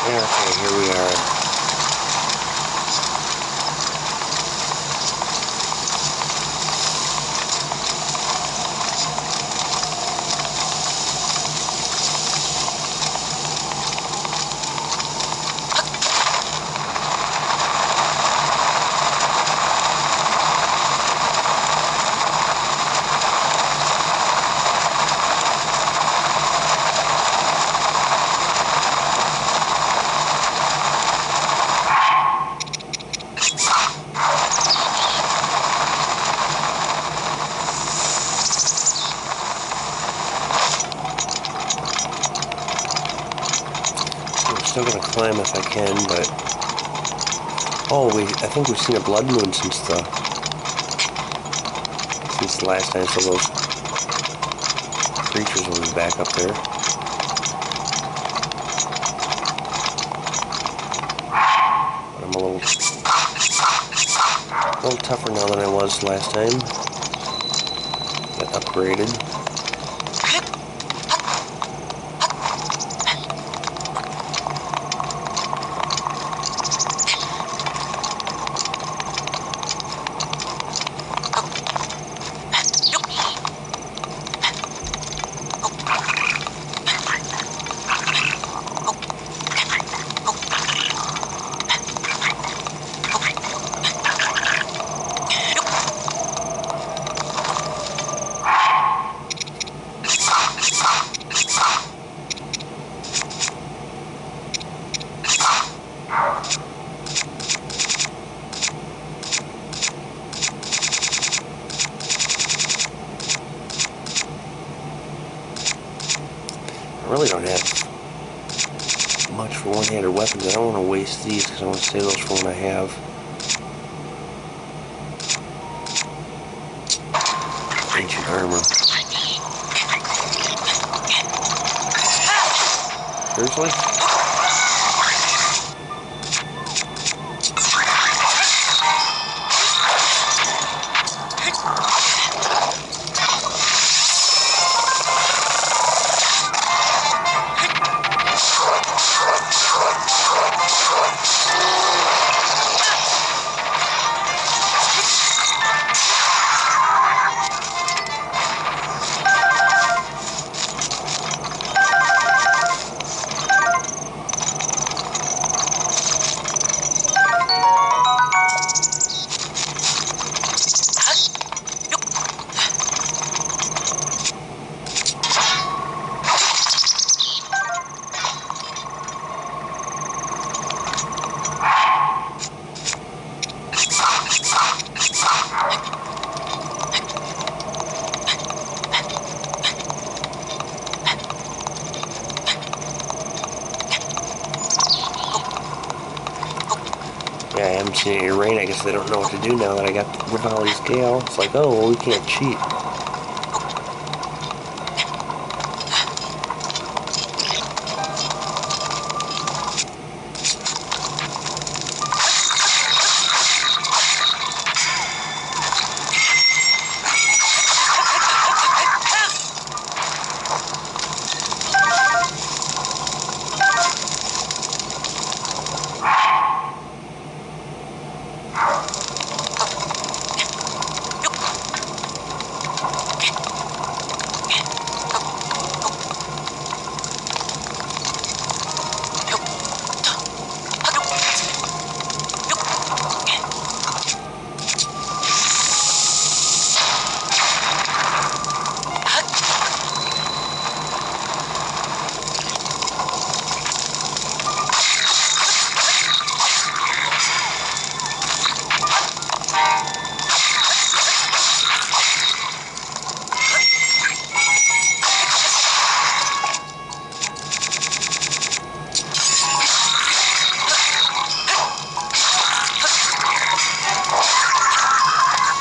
Okay, here we are. Still gonna climb if I can, but oh, I think we've seen a blood moon since the last time, so those creatures will be back up there. But I'm a little tougher now than I was last time. Got upgraded. I really don't have much for one-handed weapons. I don't want to waste these because I want to save those for when I have ancient armor. Seriously? Yeah, I haven't seen any rain. I guess they don't know what to do now that I got Rivali's Gale. It's like, oh, well, we can't cheat.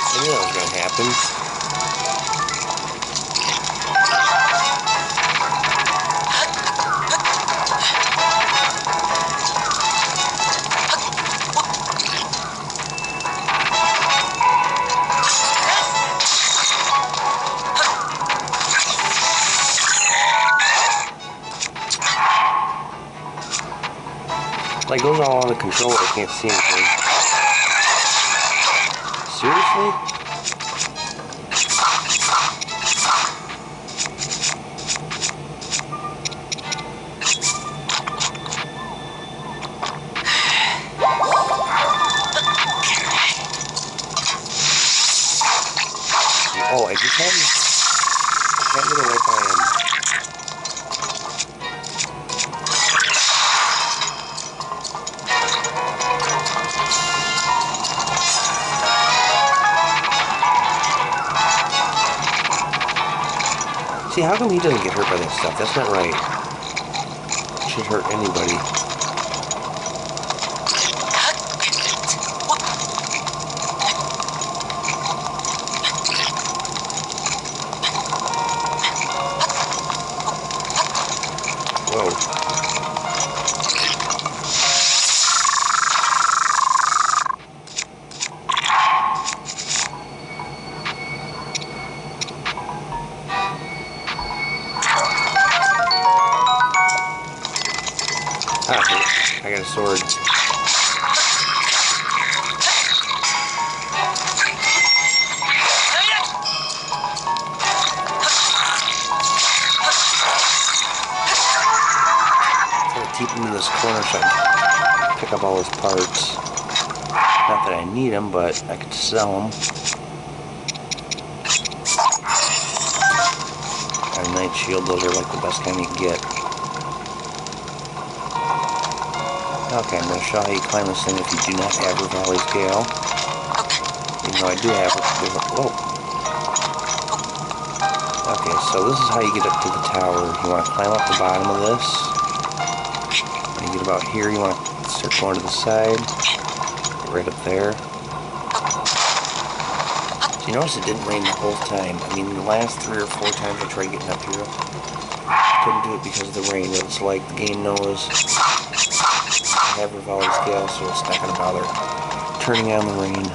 I knew that was going to happen. Like, goes all out of control, I can't see anything. Seriously? Oh, I just can't get away by him. See, how come he doesn't get hurt by that stuff? That's not right. It should hurt anybody. Whoa. Ah, I got a sword. Keep him in this corner so I can pick up all his parts. Not that I need them, but I could sell them. A Knight Shield, those are like the best kind you can get. Okay, I'm going to show how you climb this thing if you do not have Rivali's Gale. Even though I do have it. Whoa. Okay, so this is how you get up to the tower. You want to climb up the bottom of this. When you get about here, you want to start going to the side. Get right up there. So you notice it didn't rain the whole time. I mean, the last 3 or 4 times I tried getting up here, I couldn't do it because of the rain. It's like the game knows I have Rivali's Gale, so it's not going to bother turning on the rain.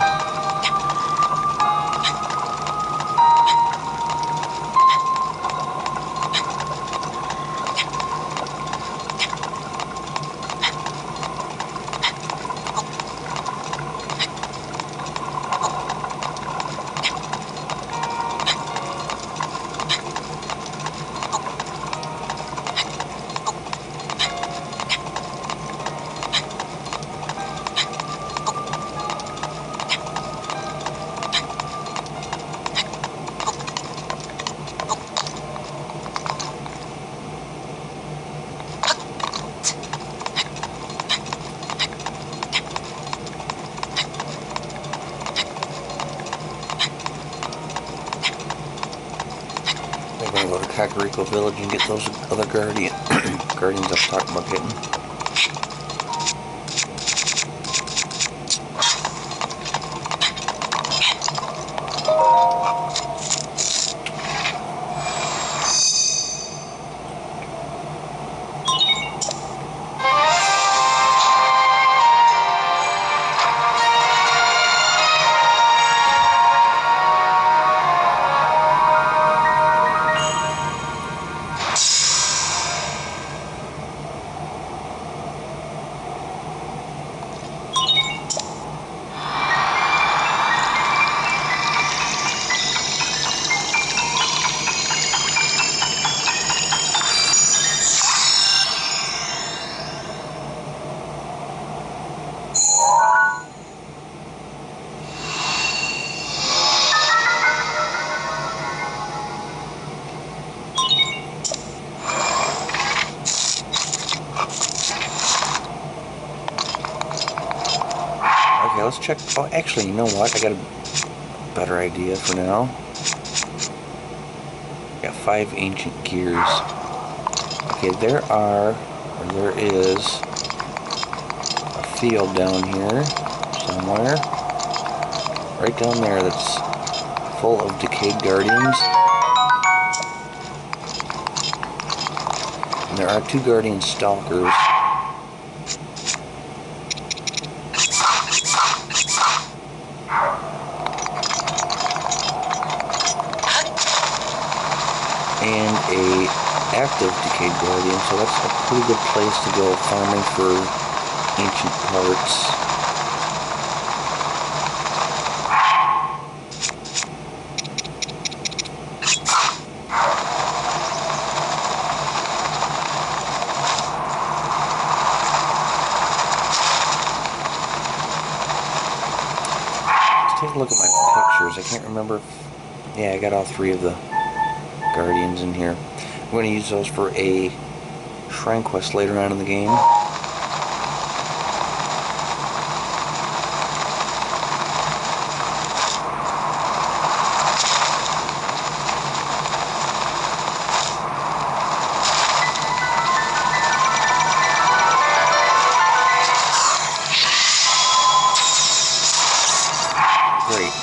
I'm gonna go to Kakariko Village and get those other guardians I was talking about getting. Okay, let's check. Oh, actually, you know what? I got a better idea for now. Got 5 ancient gears. Okay, there is a field down here somewhere. Right down there that's full of decayed guardians. And there are 2 guardian stalkers. And a active decayed guardian, so that's a pretty good place to go farming for ancient parts. Let's take a look at my pictures. I can't remember if, yeah, I got all 3 of the guardians in here. I'm going to use those for a shrine quest later on in the game. Great.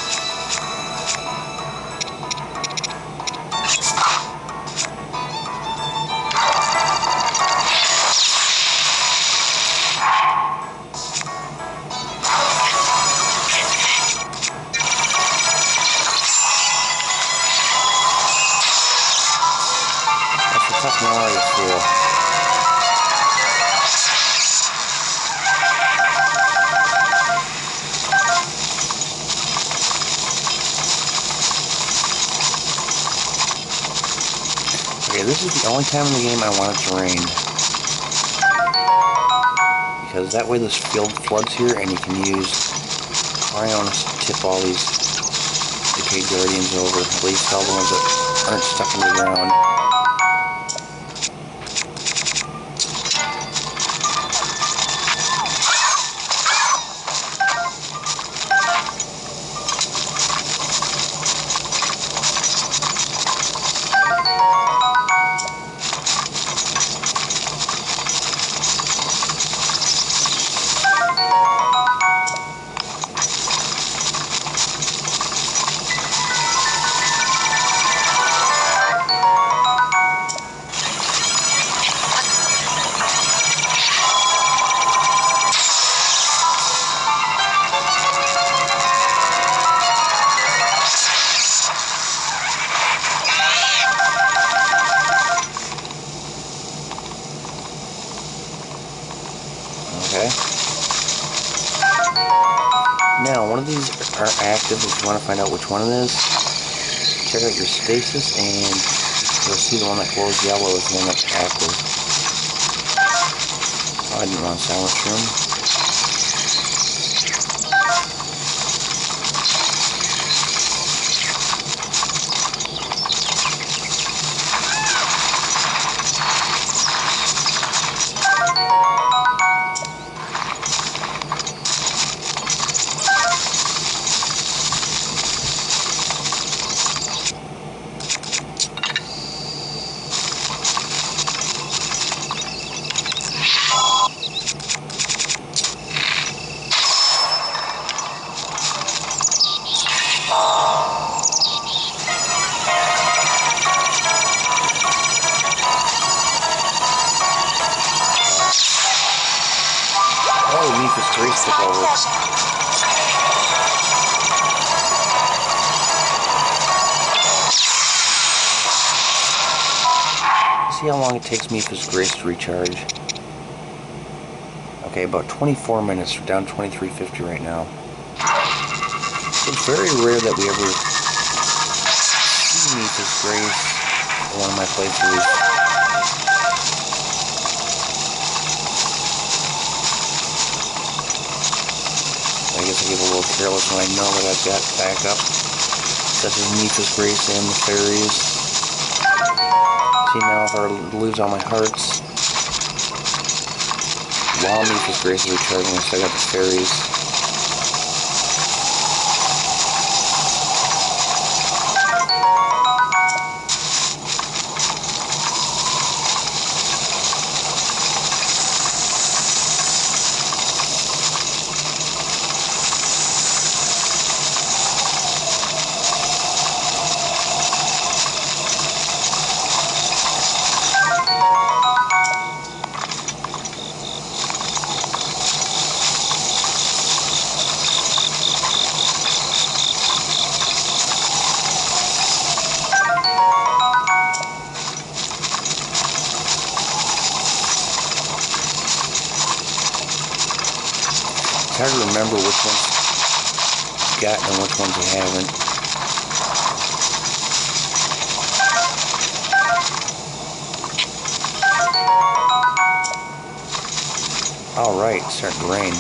Tough Mario fool. Okay, this is the only time in the game I want it to rain. Because that way this field floods here and you can use Cryonis to tip all these decayed guardians over. At least all the ones that aren't stuck in the ground. these are active. If you want to find out which one it is, check out your stasis and you'll see the one that glows yellow is the one that's active. Oh, I didn't want a silence room. This Grace took over. See how long it takes Mipha's Grace to recharge. Okay, about 24 minutes. We're down 2350 right now. It's very rare that we ever see Mipha's Grace in one of my playthroughs. I guess I get a little careless when I know that I've got backup, such as Mipha's Grace and the fairies. See, now if I lose all my hearts, while Mipha's Grace is recharging, I still got the fairies. It's hard to remember which ones you got and which ones you haven't. Alright, it's starting to rain.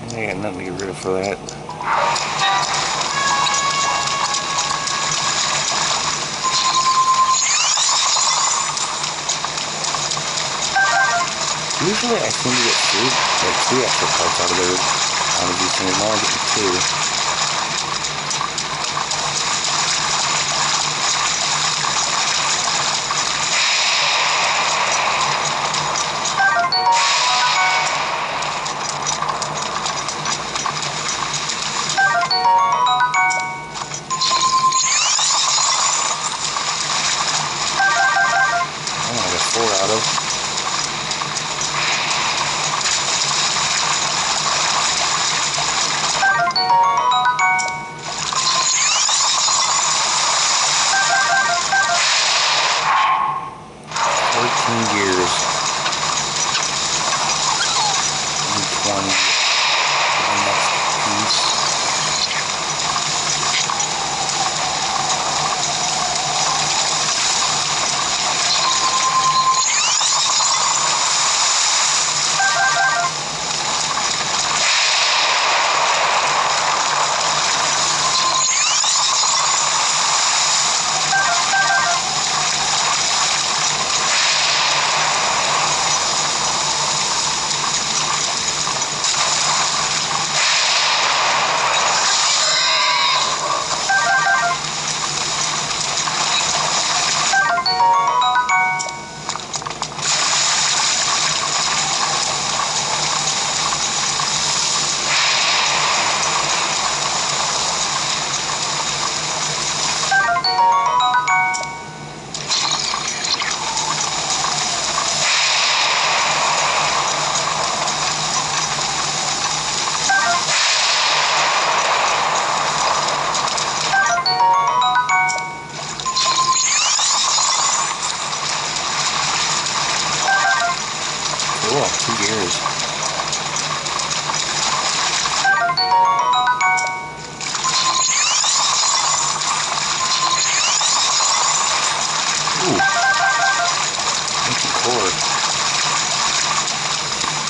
I got nothing to get rid of for that. Usually I seem to get three extra parts out of these things. Now I'm getting 2.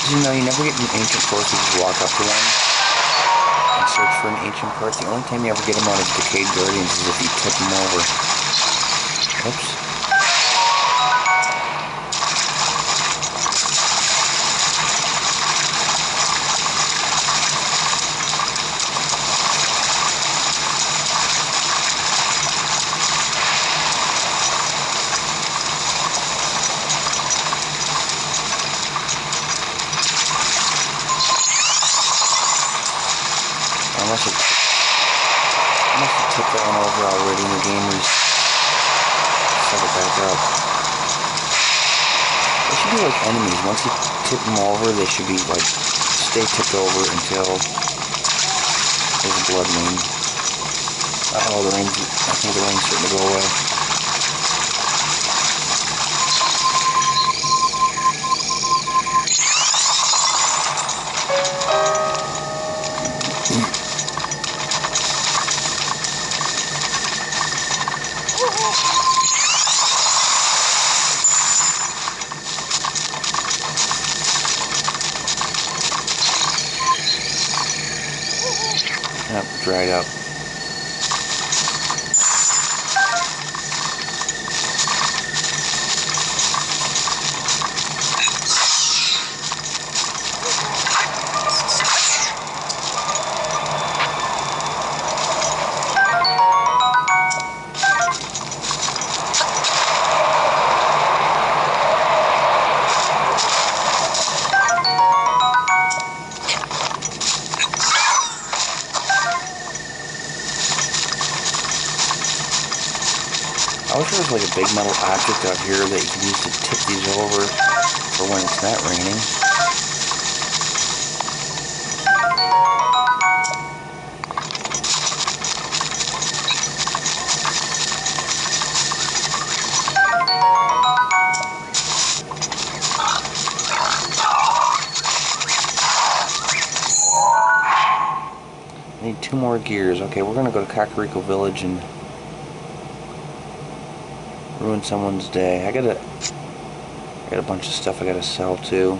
You know, you never get an ancient port if you just walk up to one and search for an ancient port. The only time you ever get them out of Decayed Guardians is if you tip them over. Oops. I must have tipped that one over already in the game where you set it back up. They should be like enemies. Once you tip them over, they should be like, stay tipped over until there's a blood rain. Uh-oh, I think the rain's starting to go away. Yep, dried up. I wish there was like a big metal object out here that you could use to tip these over for when it's not raining. I need 2 more gears. Okay, we're gonna go to Kakariko Village and ruin someone's day. I got a bunch of stuff I gotta sell too.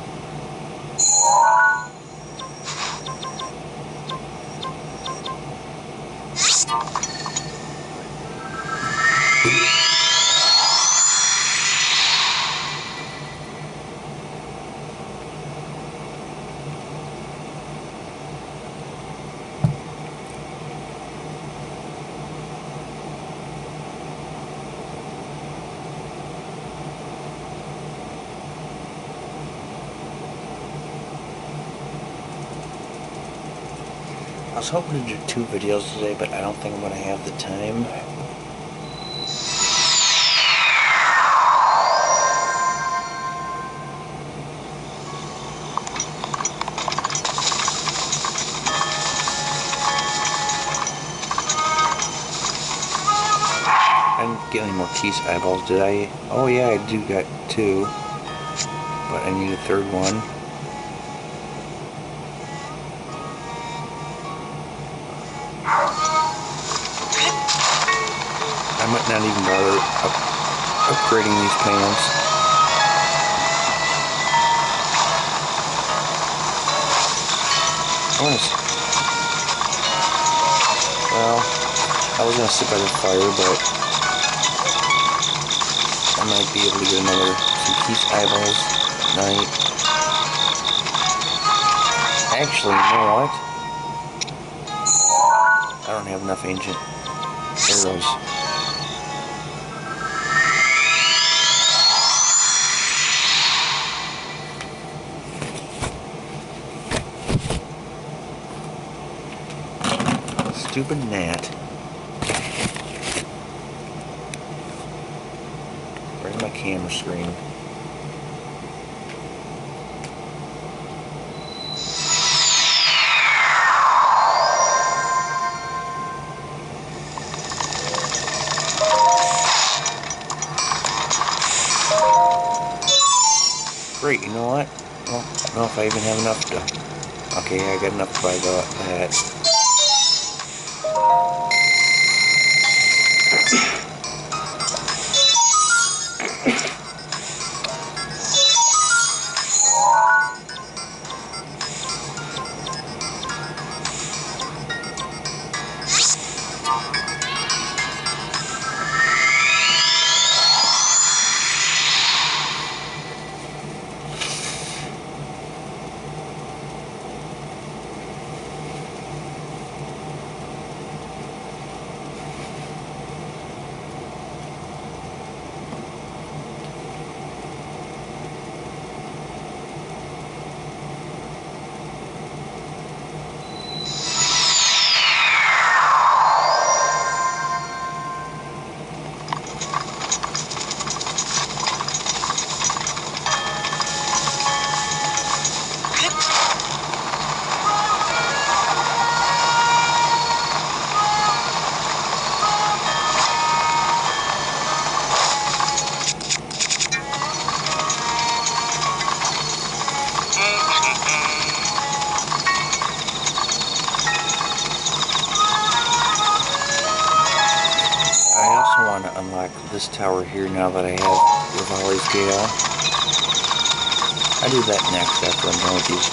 I was hoping to do 2 videos today, but I don't think I'm going to have the time. I didn't get any more Keys eyeballs, did I? Oh yeah, I do got 2, but I need a 3rd one. I might not even bother upgrading these pans. Well, I was gonna sit by the fire, but I might be able to get some Keys eyeballs tonight. Actually, you know what? I don't have enough ancient arrows. Stupid gnat. Where's my camera screen? Great, you know what? Well, I don't know if I even have enough to... Okay, I got enough to buy that. want to unlock this tower here now that I have Rivali's Gale. I do that next after I'm done with these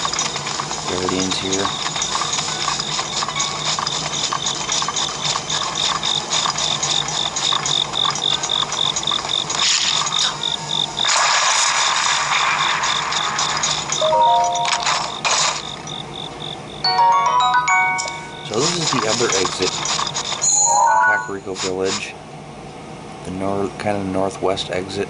Guardians here. So this is the other exit, Kakariko Village, the kind of northwest exit.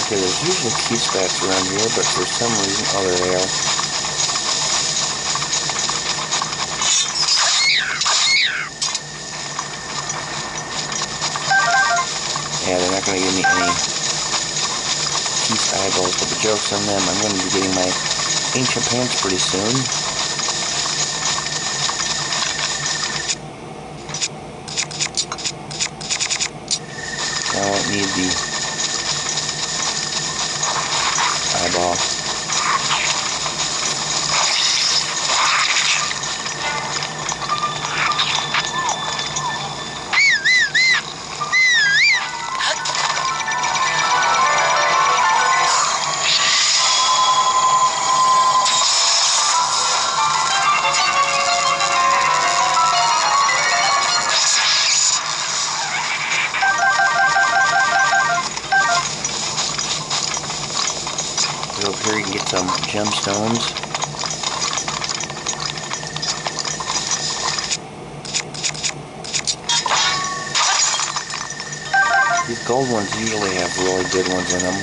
Okay, there's usually key spots around here, but for some reason, oh, there they are. Yeah, they're not going to give me any piece eyeballs, but the joke's on them. I'm going to be getting my ancient pants pretty soon. I won't need the eyeball. Over here you can get some gemstones. These gold ones usually have really good ones in them.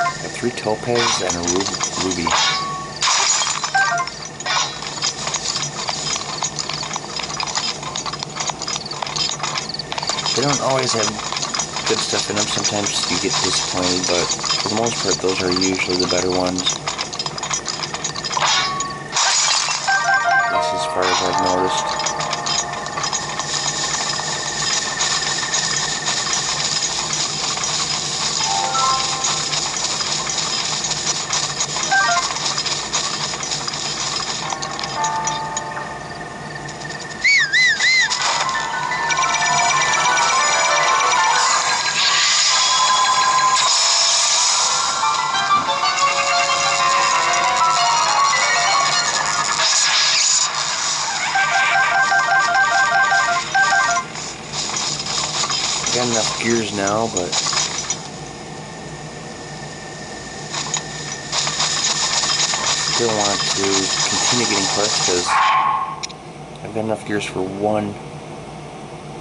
I have 3 topazes and a ruby. They don't always have good stuff in them. Sometimes you get disappointed, but for the most part, those are usually the better ones. That's as far as I've noticed. I got enough gears now, but still want to continue getting parts because I've got enough gears for one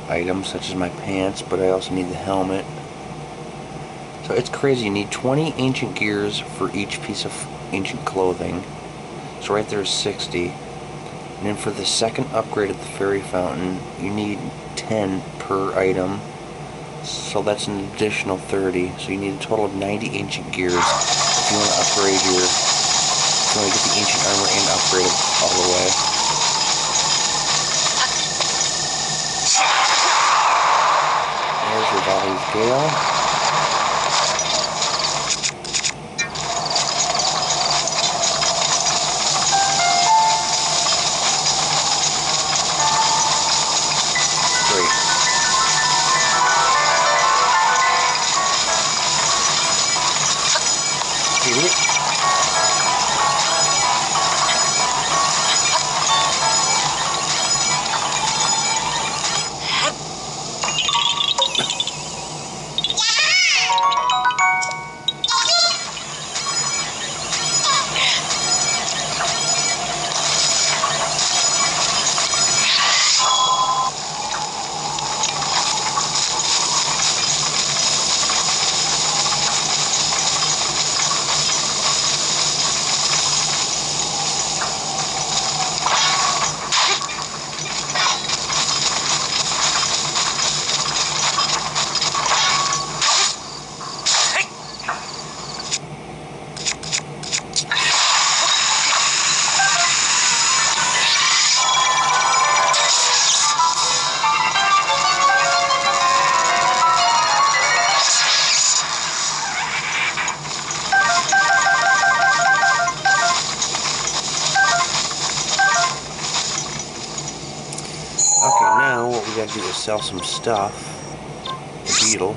item, such as my pants, but I also need the helmet. So it's crazy. You need 20 ancient gears for each piece of ancient clothing. So right there is 60. And then for the second upgrade at the fairy fountain, you need 10 per item. So that's an additional 30. So you need a total of 90 ancient gears if you want to upgrade if you want to get the ancient armor and upgrade it all the way. There's your Valley's Gale. what we gotta do is sell some stuff. The beetle.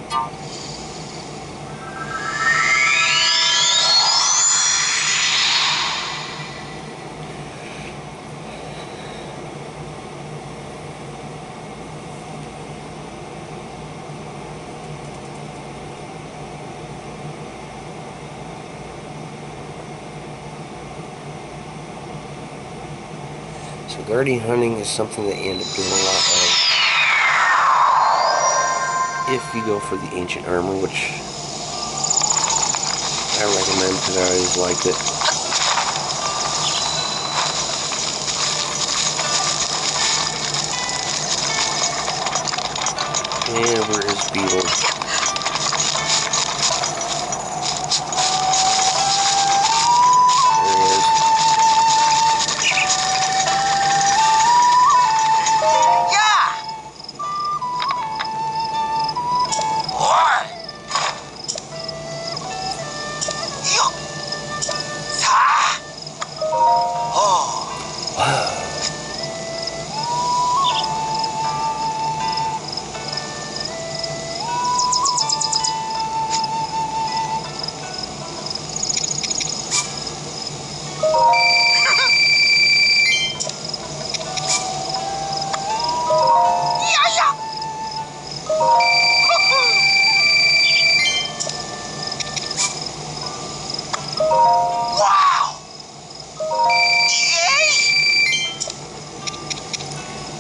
So guardian hunting is something that you end up doing a lot of if you go for the ancient armor, which I recommend because I always liked it. And where is Beetle?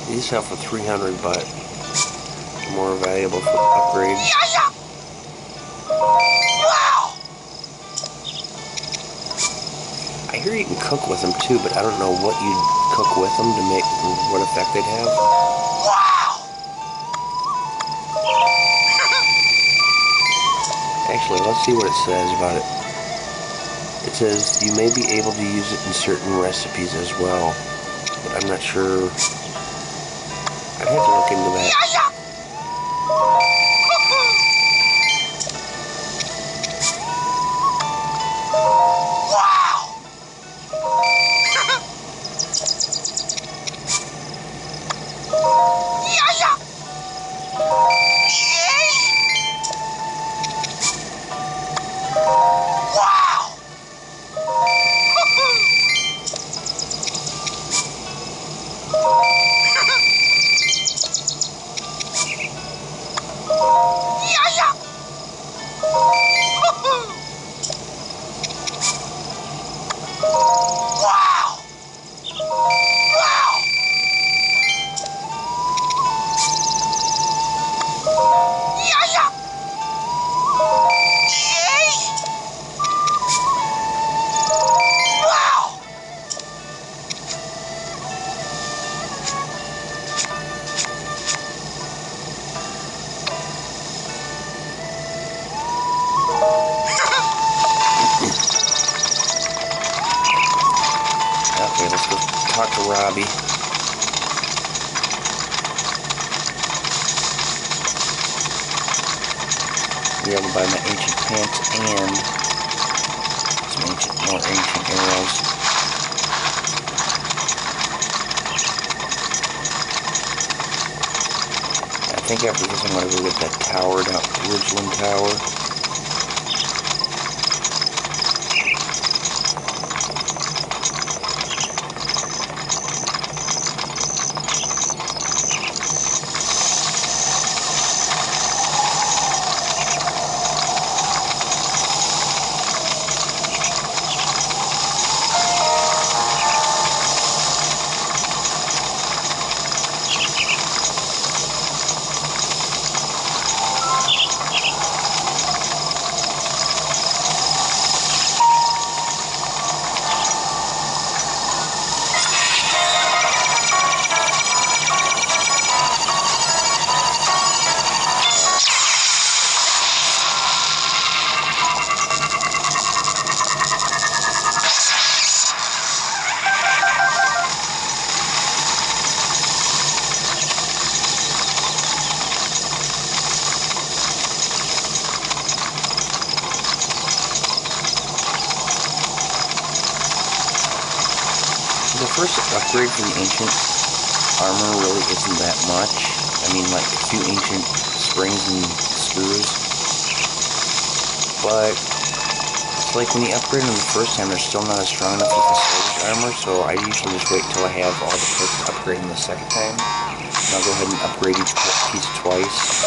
These sell for 300, but more valuable for upgrades. Wow! I hear you can cook with them too, but I don't know what you'd cook with them to make what effect they'd have. Wow! Actually, let's see what it says about it. It says you may be able to use it in certain recipes as well, but I'm not sure. I'd have to look into that. Wow! Okay, let's go talk to Robbie. Be able to buy my ancient pants and some more ancient arrows. I think after this I'm going to go get that tower down, Ridgeland Tower. The first upgrade for the ancient armor really isn't that much. I mean, like a few ancient springs and screws. But it's like when you upgrade them the first time, they're still not as strong enough with the salvage armor, so I usually just wait until I have all the perks to upgrade them the second time. And I'll go ahead and upgrade each piece twice.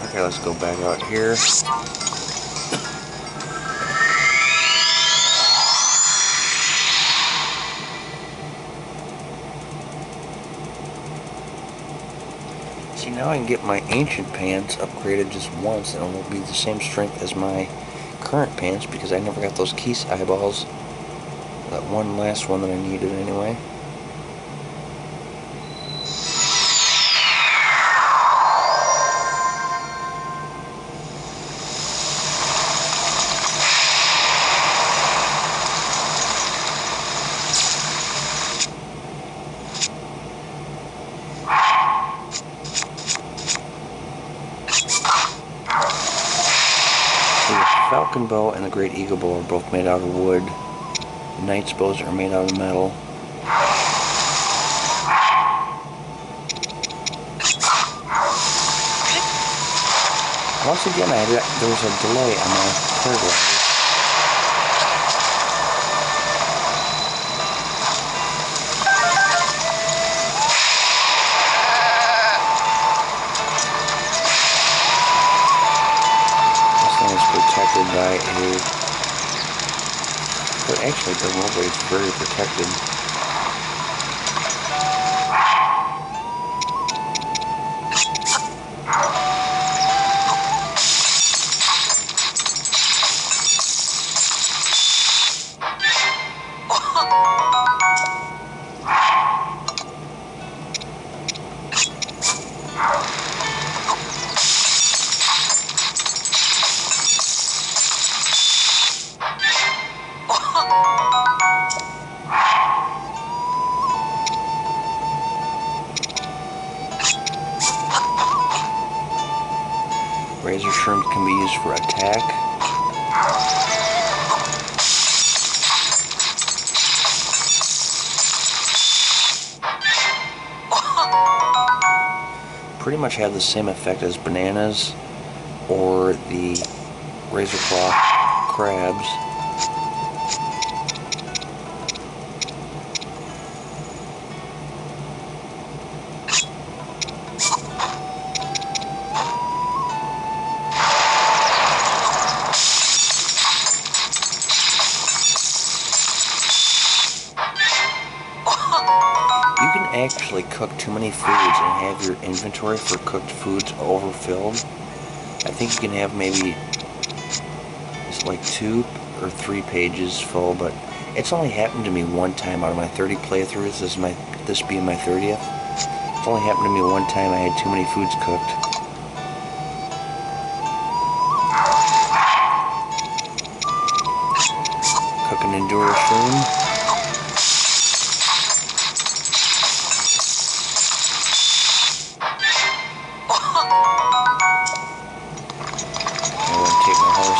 Okay, let's go back out here. See, now I can get my ancient pants upgraded just once, and it will be the same strength as my current pants because I never got those keys eyeballs. That one last one that I needed anyway. Falcon bow and the Great Eagle bow are both made out of wood. The Knight's bows are made out of metal. Once again, there was a delay on my paraglider. Protected by a, but actually it doesn't look like it's very protected. Razor shrooms can be used for attack. Pretty much have the same effect as bananas or the razor claw crabs. You can actually cook too many foods and have your inventory for cooked foods overfilled. I think you can have maybe it's like 2 or 3 pages full, but it's only happened to me one time out of my 30 playthroughs. This being my 30th. It's only happened to me one time I had too many foods cooked. Cook an Endura shroom.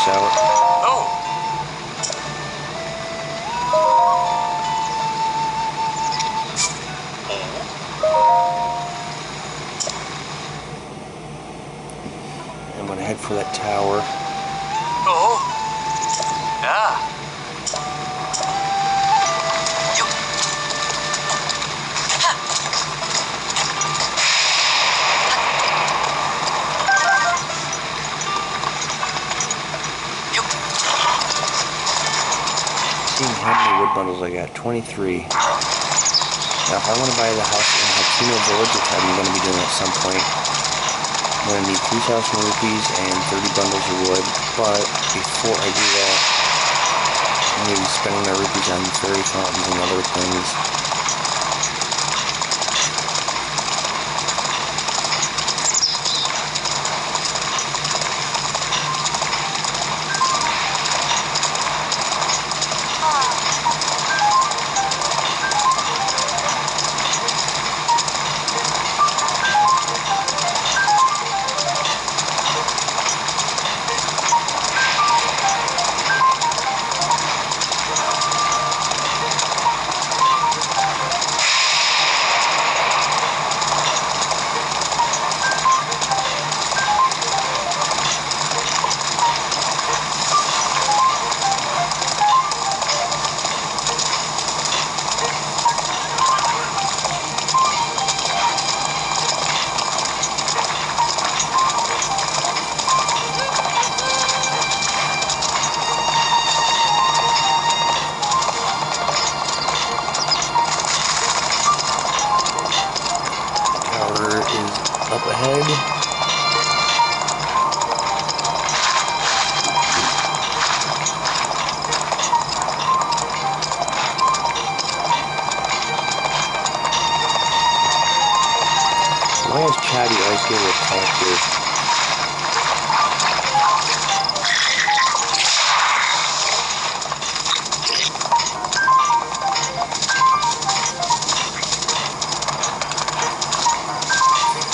Out. Oh. I'm gonna head for that tower. Oh. Ah. How many wood bundles I got? 23. Now, if I want to buy the house in Hakino Village, which I'm going to be doing at some point, I'm going to need 3,000 rupees and 30 bundles of wood. But before I do that, I'm I'm going to be spending my rupees on fairy fountains and other things. Up ahead. Why is Chatty always getting attacked here?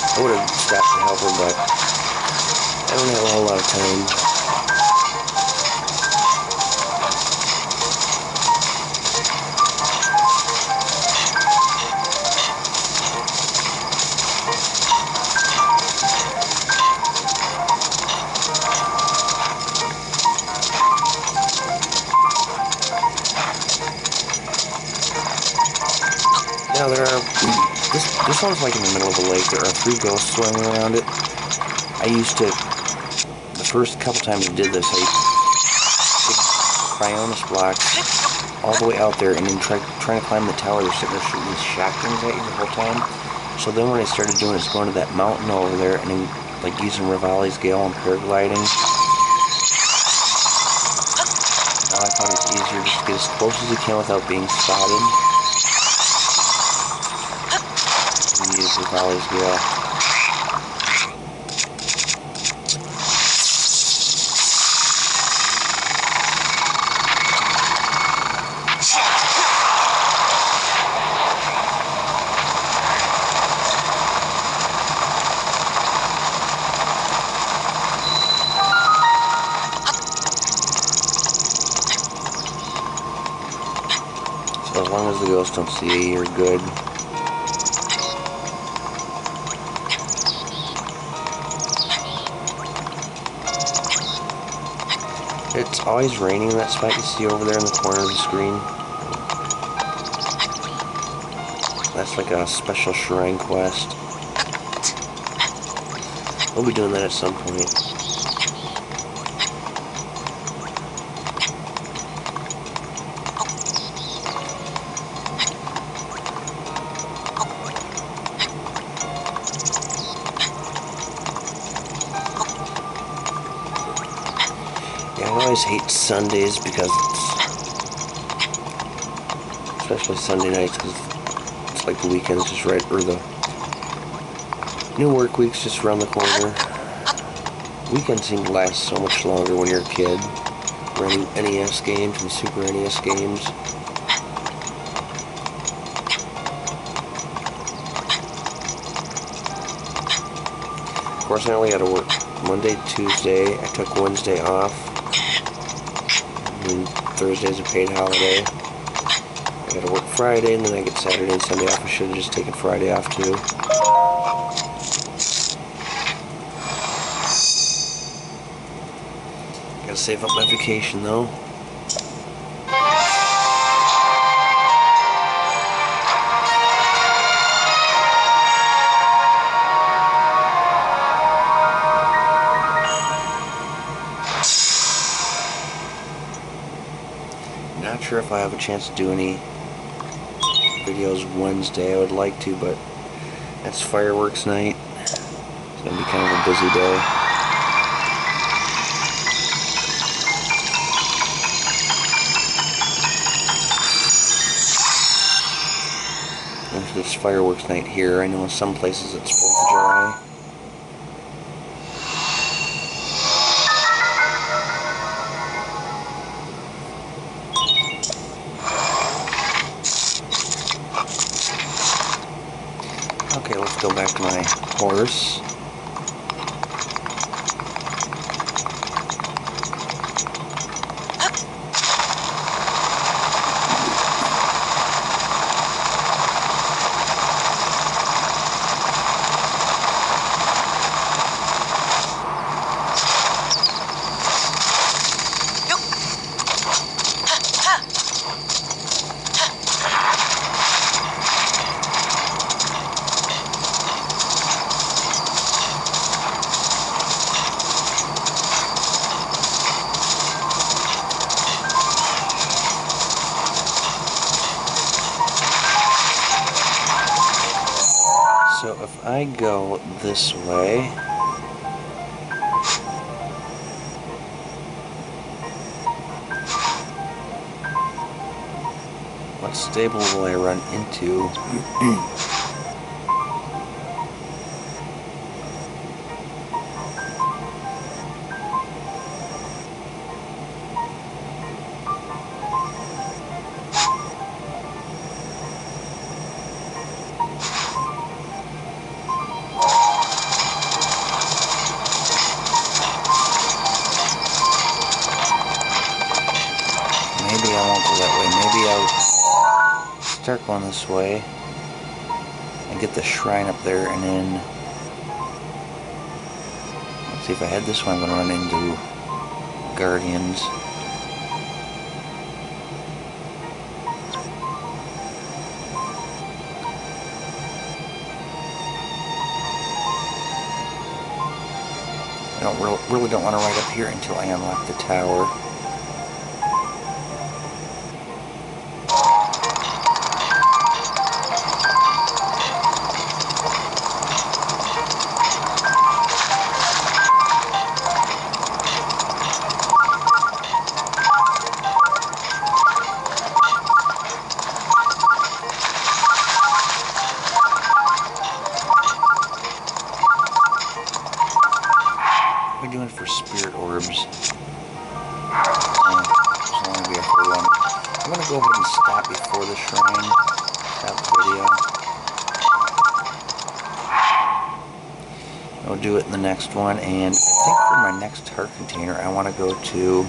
I would have stopped to help her, but I don't have a whole lot of time. Now there are, this one's like in the middle of a lake. There are 3 ghosts swimming around it. I used to, the first couple times I did this, I did Cryonis blocks all the way out there and then trying to climb the tower. They're sitting there shooting these shotguns at you the whole time. So then what I started doing is going to that mountain over there and then like using Rivali's Gale and paragliding. Now I found it's easier just to get as close as you can without being spotted. Use Rivali's Gale. So as long as the ghosts don't see you, you're good. It's always raining in that spot you see over there in the corner of the screen. That's like a special shrine quest. We'll be doing that at some point. Yeah, I always hate Sundays because especially Sunday nights, because it's like the weekend's just right, or the new work week's just around the corner. Weekends seem to last so much longer when you're a kid. Running NES games and Super NES games. Of course, I only had to work Monday, Tuesday. I took Wednesday off. And Thursday's a paid holiday. I gotta work Friday, and then I get Saturday and Sunday off. I should have just taken Friday off too. Gotta save up my vacation though. Not sure if I have a chance to do any videos Wednesday. I would like to, but that's fireworks night. It's gonna be kind of a busy day. this fireworks night here. I know in some places it's 4th of July. Okay, let's go back to my horse. So if I go this way, what stable will I run into? Maybe I won't go that way. Maybe I'll start going this way and get the shrine up there, and then let's see, if I head this way I'm going to run into Guardians. I really don't want to ride up here until I unlock the tower. We're doing it for spirit orbs. There's only going to be a third one. I'm going to go ahead and stop before the shrine. Stop the video. I'll do it in the next one, and I think for my next heart container I want to go to...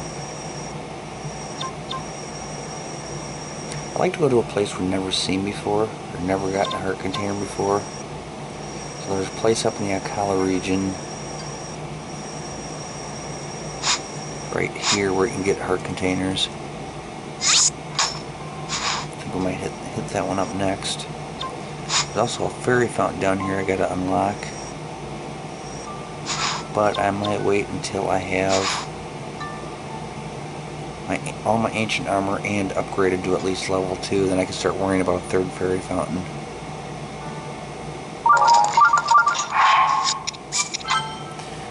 I like to go to a place we've never seen before, or never gotten a heart container before. So there's a place up in the Akala region, right here, where you can get heart containers. I think we might hit that one up next. There's also a fairy fountain down here I gotta unlock, but I might wait until I have all my ancient armor and upgraded to at least level 2, then I can start worrying about a third fairy fountain.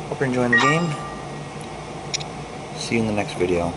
Hope you're enjoying the game. See you in the next video.